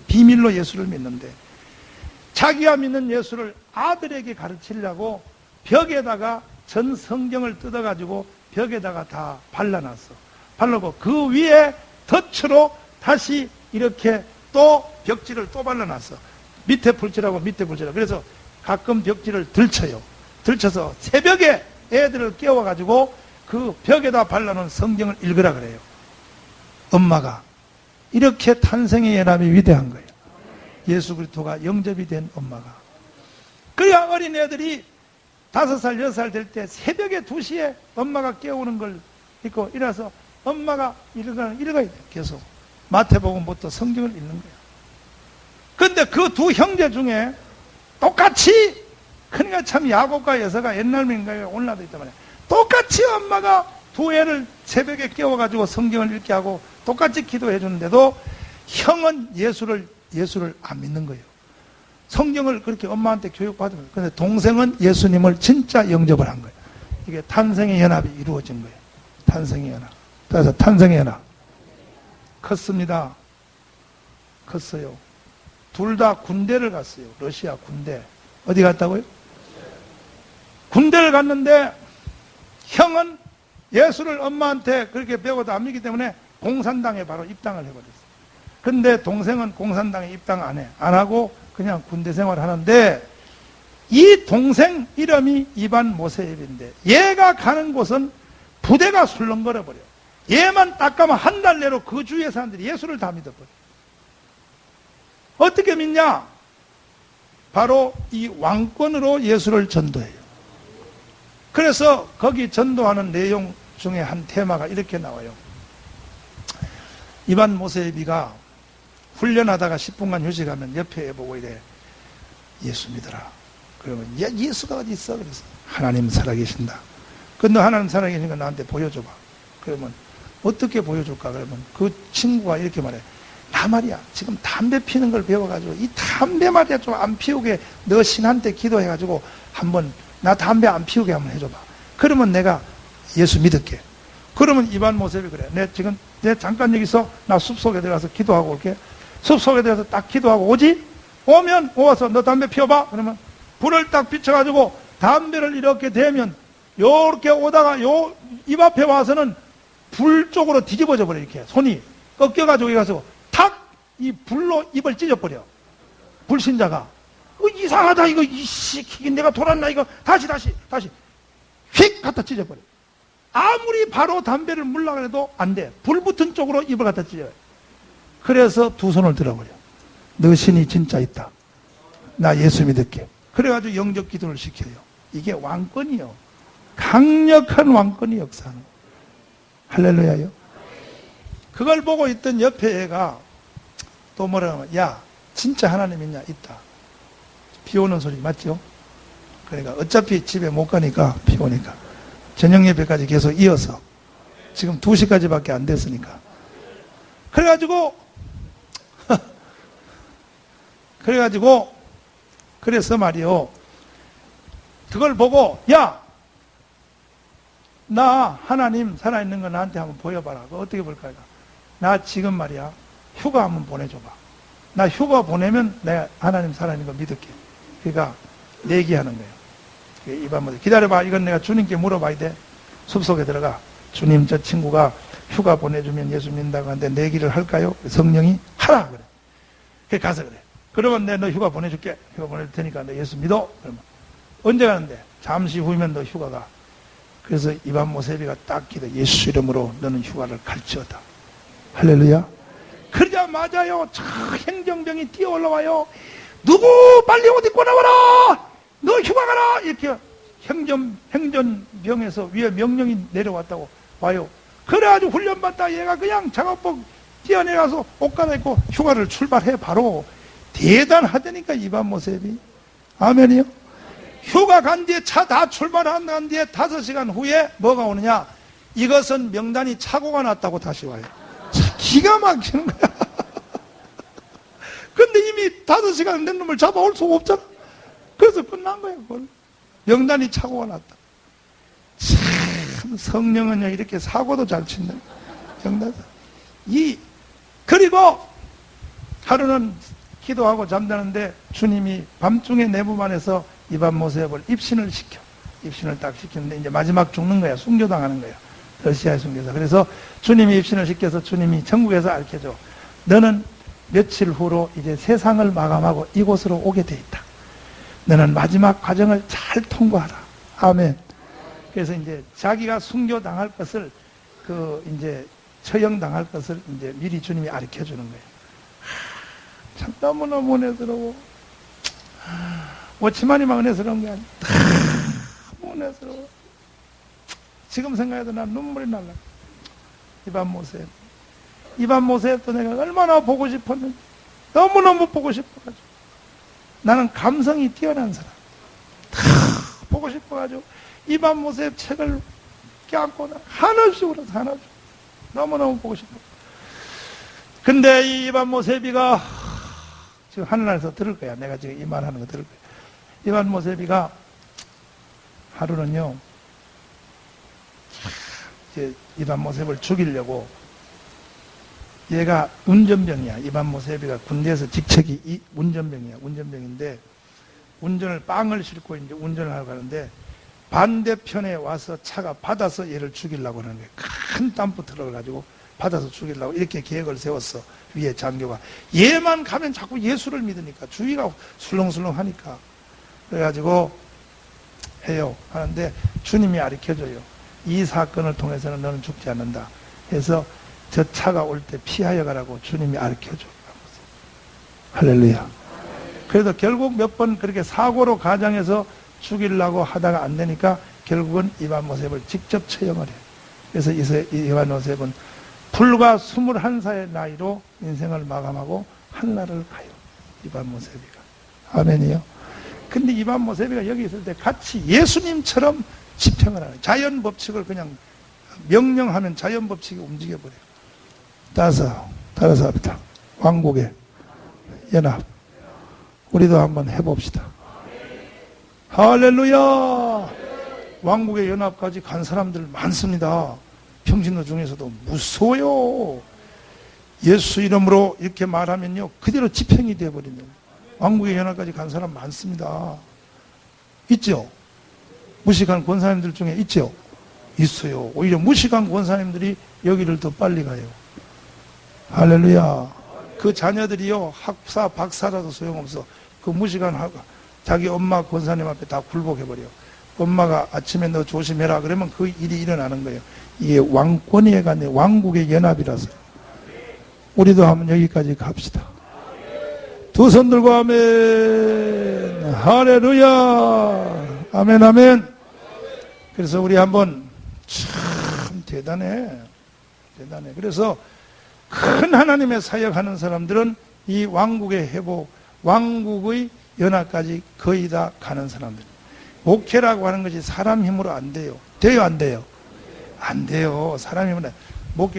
비밀로 예수를 믿는데, 자기가 믿는 예수를 아들에게 가르치려고 벽에다가 전 성경을 뜯어가지고 벽에다가 다 발라놨어. 발라고 그 위에 덫으로 다시 이렇게 또 벽지를 또 발라놨어. 밑에 불칠하고 밑에 불칠하고. 그래서 가끔 벽지를 들쳐요. 들쳐서 새벽에 애들을 깨워가지고 그 벽에다 발라놓은 성경을 읽으라 그래요. 엄마가. 이렇게 탄생의 연합이 위대한 거예요. 예수 그리스도가 영접이 된 엄마가. 그래야 어린 애들이 5살, 6살 될 때 새벽에 2시에 엄마가 깨우는 걸 읽고 일어나서 엄마가 읽어야 돼. 계속. 마태복음부터 성경을 읽는 거야. 근데 그 두 형제 중에 똑같이, 그러니까 참 야곱과 여서가 옛날 민가에 올라도 있단 말이야. 똑같이 엄마가 두 애를 새벽에 깨워가지고 성경을 읽게 하고 똑같이 기도해 주는데도 형은 예수를 안 믿는 거예요. 성경을 그렇게 엄마한테 교육받으면. 근데 동생은 예수님을 진짜 영접을 한 거예요. 이게 탄생의 연합이 이루어진 거예요. 탄생해라. 따라서 탄생해라. 컸습니다. 컸어요. 둘 다 군대를 갔어요. 러시아 군대. 어디 갔다고요? 군대를 갔는데 형은 예수를 엄마한테 그렇게 배워도 안 믿기 때문에 공산당에 바로 입당을 해버렸어요. 근데 동생은 공산당에 입당 안 해. 안 하고 그냥 군대 생활 하는데 이 동생 이름이 이반 모세입인데 얘가 가는 곳은 부대가 술렁거려버려. 얘만 딱 가면 한 달 내로 그 주위의 사람들이 예수를 다 믿어버려. 어떻게 믿냐? 바로 이 왕권으로 예수를 전도해요. 그래서 거기 전도하는 내용 중에 한 테마가 이렇게 나와요. 이반 모세비가 훈련하다가 10분간 휴식하면 옆에 보고 이래. 예수 믿어라. 그러면 야, 예수가 어디 있어? 그래서 하나님 살아계신다. 근데 하나님 살아계신 거 나한테 보여줘봐. 그러면 어떻게 보여줄까? 그러면 그 친구가 이렇게 말해. 나 말이야 지금 담배 피는 걸 배워가지고 이 담배 말이야 좀 안 피우게 너 신한테 기도해가지고 한번 나 담배 안 피우게 한번 해줘봐. 그러면 내가 예수 믿을게. 그러면 이반 모세비 그래. 내 잠깐 여기 있어. 나 숲속에 들어가서 기도하고 올게. 숲속에 들어가서 딱 기도하고 오지? 오면 오와서 너 담배 피워봐. 그러면 불을 딱 비춰가지고 담배를 이렇게 대면 요렇게 오다가 요 입 앞에 와서는 불 쪽으로 뒤집어져 버려. 이렇게 손이 꺾여가지고 여기 가서 탁 이 불로 입을 찢어버려. 불신자가 이상하다 이거 이씨 내가 돌았나 이거 다시 휙 갖다 찢어버려. 아무리 바로 담배를 물라고 해도 안 돼. 불 붙은 쪽으로 입을 갖다 찢어요. 그래서 두 손을 들어버려. 너 신이 진짜 있다. 나 예수 믿을게. 그래가지고 영적 기도를 시켜요. 이게 왕권이요. 강력한 왕권이 역사하는 거예요. 할렐루야요. 그걸 보고 있던 옆에 애가 또 뭐라 하면 야 진짜 하나님 있냐? 있다. 비 오는 소리 맞죠? 그러니까 어차피 집에 못 가니까 비 오니까 저녁 예배까지 계속 이어서 지금 2시까지밖에 안 됐으니까 그래가지고 그래서 말이요 그걸 보고 야 나 하나님 살아있는 거 나한테 한번 보여봐라. 그거 어떻게 볼까? 나 지금 말이야 휴가 한번 보내줘봐. 나 휴가 보내면 내가 하나님 살아있는 거 믿을게. 그러니까 내기하는 거예요. 이반 기다려봐. 이건 내가 주님께 물어봐야 돼. 숲속에 들어가. 주님 저 친구가 휴가 보내주면 예수 믿는다고 하는데 내기를 할까요? 성령이 하라 그래. 그래 가서 그래. 그러면 내가 너 휴가 보내줄게. 휴가 보내줄 테니까 너 예수 믿어. 그러면 언제 가는데? 잠시 후면 너 휴가가. 그래서 이반 모세비가 딱 기도 예수 이름으로 너는 휴가를 갈지어다. 할렐루야. 그러자마자요 저 행정병이 뛰어 올라와요. 누구 빨리 옷 입고 나와라. 너 휴가 가라. 이렇게 행전병에서 위에 명령이 내려왔다고 와요. 그래가지고 훈련받다 얘가 그냥 작업복 뛰어내가서 옷 갈아입고 휴가를 출발해. 바로 대단하다니까 이반 모세비. 아멘이요. 휴가 간 뒤에 차 다 출발한 뒤에 5시간 후에 뭐가 오느냐? 이것은 명단이 착오가 났다고 다시 와요. 기가 막히는 거야. 근데 이미 5시간 된 놈을 잡아올 수가 없잖아. 그래서 끝난 거야. 그걸. 명단이 착오가 났다. 참 성령은요 이렇게 사고도 잘 친다. 명단사. 그리고 하루는 기도하고 잠자는데 주님이 밤중에 내부만에서 이반 모세를 입신을 시켜. 입신을 딱 시키는데 이제 마지막 죽는 거야. 순교당하는 거야. 러시아에 숨겨서. 그래서 주님이 입신을 시켜서 주님이 천국에서 알려줘. 너는 며칠 후로 이제 세상을 마감하고 이곳으로 오게 돼 있다. 너는 마지막 과정을 잘 통과하라. 아멘. 그래서 이제 자기가 순교당할 것을 이제 처형당할 것을 이제 미리 주님이 알려 주는 거예요. 참 너무너무 은혜스러워. 워치만이만 은혜스러운 게 아니야. 너무 은혜스러워. 지금 생각해도 난 눈물이 날라. 이반 모세도 내가 얼마나 보고 싶었는지. 너무너무 보고 싶어가지고. 나는 감성이 뛰어난 사람. 다 보고 싶어가지고 이반 모세 책을 껴안고 한없이 울어서 한없이. 너무너무 보고 싶어. 근데 이 이반 모세비가 지금 하늘나라에서 들을 거야. 내가 지금 이 말하는 거 들을 거야. 이반 모세비가 하루는요 이반 모세를 죽이려고, 얘가 운전병이야. 이반 모세비가 군대에서 직책이 운전병이야. 운전병인데 운전을 빵을 싣고 이제 운전을 하러 가는데 반대편에 와서 차가 받아서 얘를 죽이려고 하는 거예요. 큰 덤프 트럭을 가지고 받아서 죽이려고 이렇게 계획을 세웠어. 위에 장교가. 얘만 가면 자꾸 예수를 믿으니까 주위가 술렁술렁하니까 그래가지고 해요. 하는데 주님이 가르쳐줘요. 이 사건을 통해서는 너는 죽지 않는다 해서 저 차가 올 때 피하여 가라고 주님이 가르쳐줘요. 할렐루야. 그래도 결국 몇 번 그렇게 사고로 가장해서 죽이려고 하다가 안 되니까 결국은 이반 모셉을 직접 처형을 해요. 그래서 이반 모셉은 불과 21살의 나이로 인생을 마감하고 한나라를 가요. 이반 모세비가. 아멘이요. 근데 이반 모세비가 여기 있을 때 같이 예수님처럼 집행을 하는, 자연 법칙을 그냥 명령하면 자연 법칙이 움직여버려요. 따라서 합니다. 왕국의 연합. 우리도 한번 해봅시다. 할렐루야. 왕국의 연합까지 간 사람들 많습니다. 평신도 중에서도 무서워요. 예수 이름으로 이렇게 말하면요 그대로 집행이 되어버린다. 왕국의 연합까지 간 사람 많습니다. 있죠? 무식한 권사님들 중에 있죠? 있어요. 오히려 무식한 권사님들이 여기를 더 빨리 가요. 할렐루야. 그 자녀들이요 학사 박사라도 소용없어. 그 무식한 자기 엄마 권사님 앞에 다 굴복해버려. 엄마가 아침에 너 조심해라 그러면 그 일이 일어나는 거예요. 이게 왕권에 관해 왕국의 연합이라서. 우리도 한번 여기까지 갑시다. 두 손 들고 아멘. 할렐루야. 아멘 아멘. 그래서 우리 한번 참 대단해. 그래서 큰 하나님의 사역하는 사람들은 이 왕국의 회복, 왕국의 연합까지 거의 다 가는 사람들. 목회라고 하는 것이 사람 힘으로 안 돼요. 돼요, 안 돼요? 안 돼요. 사람 힘으로.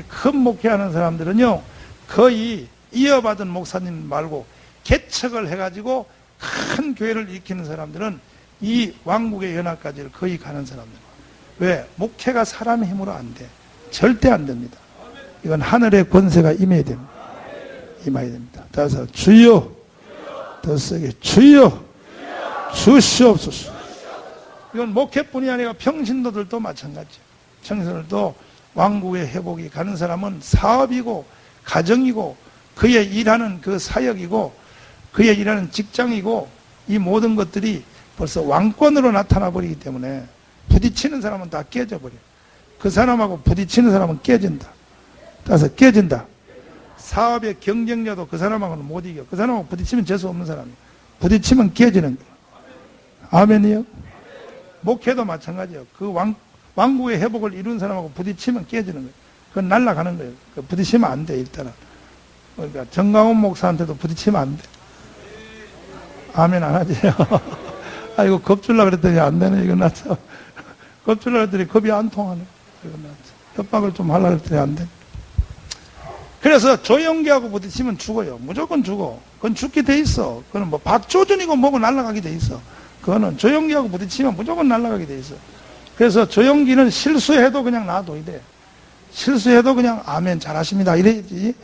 큰 목회하는 사람들은요, 거의 이어받은 목사님 말고 개척을 해가지고 큰 교회를 일으키는 사람들은 이 왕국의 연합까지를 거의 가는 사람들. 왜? 목회가 사람의 힘으로 안 돼. 절대 안 됩니다. 이건 하늘의 권세가 임해야 됩니다. 임해야 됩니다. 따라서 주여, 더 세게 주여, 주시옵소서. 이건 목회뿐이 아니라 평신도들도 마찬가지예요. 평신도들도 왕국의 회복이 가는 사람은 사업이고 가정이고 그의 일하는 그 사역이고 그의 일하는 직장이고 이 모든 것들이 벌써 왕권으로 나타나 버리기 때문에 부딪히는 사람은 다 깨져버려요. 그 사람하고 부딪히는 사람은 깨진다. 따라서 깨진다. 사업의 경쟁자도 그 사람하고는 못 이겨. 그 사람하고 부딪히면 재수 없는 사람이에요. 부딪히면 깨지는 거예요. 아멘이요? 목회도 마찬가지예요. 그 왕국의 회복을 이룬 사람하고 부딪히면 깨지는 거예요. 그건 날아가는 거예요. 부딪히면 안 돼, 일단은. 그러니까 정강훈 목사한테도 부딪히면 안 돼. 아멘 안 하지? 아이고, 겁줄라 그랬더니 안 되네. 이거 나 참. 겁줄라 그랬더니 겁이 안 통하네. 이거 나 참. 협박을 좀 하려고 그랬더니 안 돼. 그래서 조영기하고 부딪히면 죽어요. 무조건 죽어. 그건 죽게 돼 있어. 그건 뭐 박조준이고 뭐고 날아가게 돼 있어. 그거는 조영기하고 부딪히면 무조건 날아가게 돼 있어. 그래서 조영기는 실수해도 그냥 놔둬야 돼. 실수해도 그냥 아멘 잘하십니다 이래야지.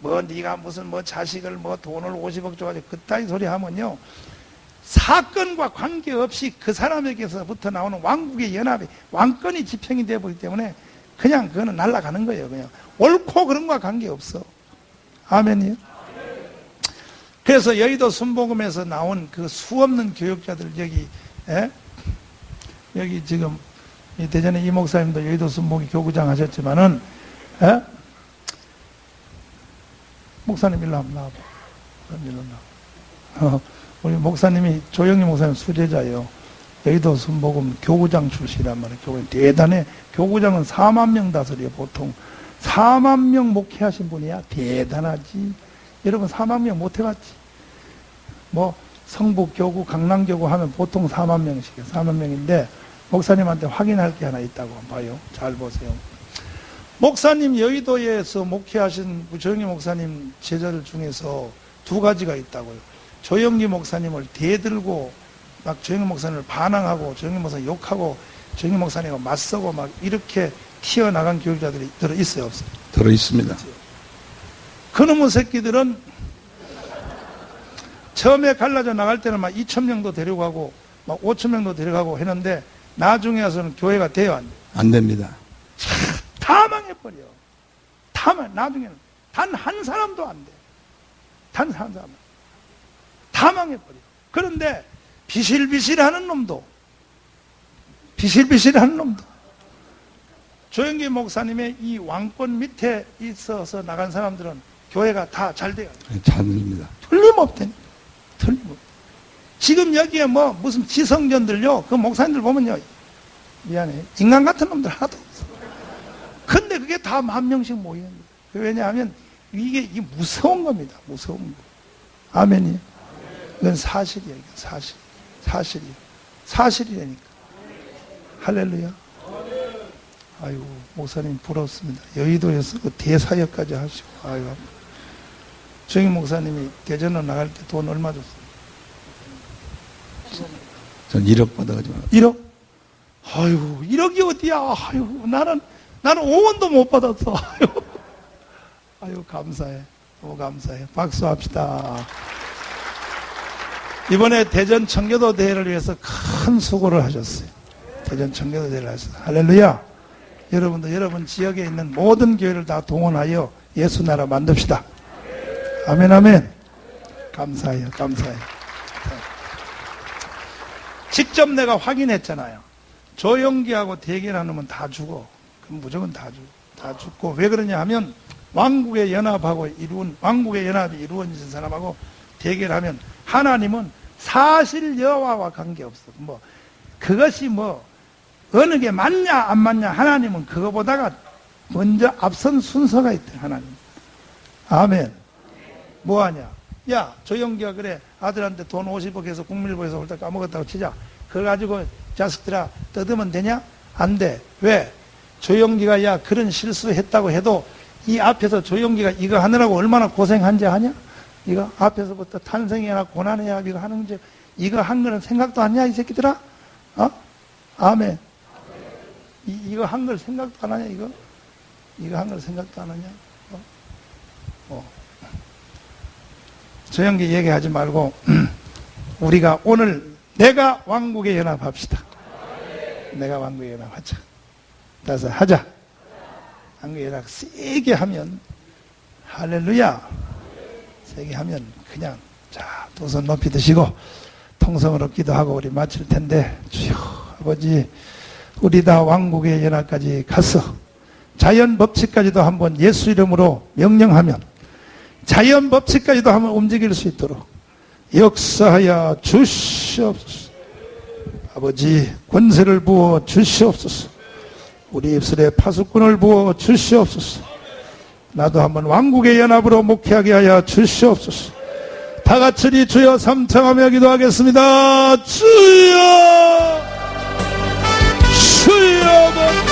뭐 네가 무슨 뭐 자식을 뭐 돈을 50억 줘가지고 그따위 소리 하면요 사건과 관계없이 그 사람에게서부터 나오는 왕국의 연합이 왕권이 집행이 되어 보기 때문에 그냥 그거는 날아가는 거예요. 그냥 옳고 그런 거와 관계없어. 아멘이요. 그래서 여의도 순복음에서 나온 그 수없는 교육자들 여기 지금 대전에 이 목사님도 여의도 순복음 교구장 하셨지만은 목사님 일로 한번 나와봐. 일로 나와. 우리 목사님이 조영희 목사님 수제자예요. 여의도 순복음 교구장 출신이란 말이에요. 교구장 대단해. 교구장은 4만 명 다스려요. 보통 4만 명 목회하신 분이야. 대단하지. 여러분 4만 명 못 해봤지? 뭐 성북교구, 강남교구 하면 보통 4만 명씩이에요. 4만 명인데 목사님한테 확인할 게 하나 있다고 봐요. 잘 보세요. 목사님 여의도에서 목회하신 조영기 목사님 제자들 중에서 두 가지가 있다고요. 조영기 목사님을 대들고 막 조영기 목사님을 반항하고 조영기 목사님 욕하고 정희 목사님과 맞서고 막 이렇게 튀어나간 교육자들이 들어있어요, 없어요? 들어있습니다. 그놈의 새끼들은 처음에 갈라져 나갈 때는 막 2,000명도 데려가고 막 5,000명도 데려가고 했는데 나중에 와서는 교회가 돼요, 안 돼요? 안 됩니다. 다 망해버려. 나중에는 단 한 사람도 안 돼. 단 한 사람. 다 망해버려. 그런데 비실비실하는 놈도 조영기 목사님의 이 왕권 밑에 있어서 나간 사람들은 교회가 다 잘 돼요. 잘 됩니다. 틀림없다니. 지금 여기에 뭐 무슨 지성전들요, 그 목사님들 보면요, 미안해, 인간 같은 놈들 하나도 없어. 근데 그게 다 10,000명씩 모이는 거예요. 왜냐하면 이게 무서운 겁니다. 무서운 거. 아멘이요. 이건 사실이에요. 이건 사실이에요. 사실이라니까. 할렐루야. 아이고, 목사님 부럽습니다. 여의도에서 그 대사역까지 하시고, 아이고. 정희 목사님이 대전으로 나갈 때 돈 얼마 줬어요? 전 1억 받아가지고. 1억? 아이고, 1억이 어디야? 아이고, 나는 5원도 못 받았어. 아이고, 감사해. 너무 감사해. 박수합시다. 이번에 대전 청교도 대회를 위해서 큰 수고를 하셨어요. 대전 청교도 대회를 하셨어요. 할렐루야. 여러분도 여러분 지역에 있는 모든 교회를 다 동원하여 예수 나라 만듭시다. 아멘, 아멘. 감사해요. 감사해요. 직접 내가 확인했잖아요. 조영기하고 대결하는 놈은 다 죽어. 그럼 무조건 다 죽고. 왜 그러냐 하면 왕국의 연합이 이루어진 사람하고 대결하면 하나님은 사실 여호와와 관계없어. 그것이 어느 게 맞냐 안 맞냐, 하나님은 그거보다가 먼저 앞선 순서가 있대. 하나님. 아멘. 뭐하냐? 야, 조영기가 그래 아들한테 돈 50억 해서 국민일보에서 홀딱 까먹었다고 치자. 그거 가지고 자식들아 떠들면 되냐? 안 돼. 왜? 조영기가 야 그런 실수했다고 해도 이 앞에서 조영기가 이거 하느라고 얼마나 고생한지 아냐? 이거 앞에서부터 탄생해야 고난해야 이거 하는 게, 이거 한 거는 생각도 안 하냐 이 새끼들아? 아멘. 이거 한 걸 생각도 안 하냐 이거? 이거 한 걸 생각도 안 하냐? 조영기 얘기하지 말고 우리가 오늘 내가 왕국에 연합합시다. 내가 왕국에 연합하자. 따라서 하자. 왕국에 연합 세게 하면, 할렐루야, 세게 하면 그냥 자 두 손 높이 드시고 통성으로 기도하고 우리 마칠 텐데, 주여 아버지, 우리 다 왕국의 연합까지 가서 자연 법칙까지도 한번 예수 이름으로 명령하면 자연 법칙까지도 한번 움직일 수 있도록 역사하여 주시옵소서. 아버지, 권세를 부어 주시옵소서. 우리 입술에 파수꾼을 부어 주시옵소서. 나도 한번 왕국의 연합으로 목회하게 하여 주시옵소서. 다 같이 주여 삼창하며 기도하겠습니다. 주여, 주여.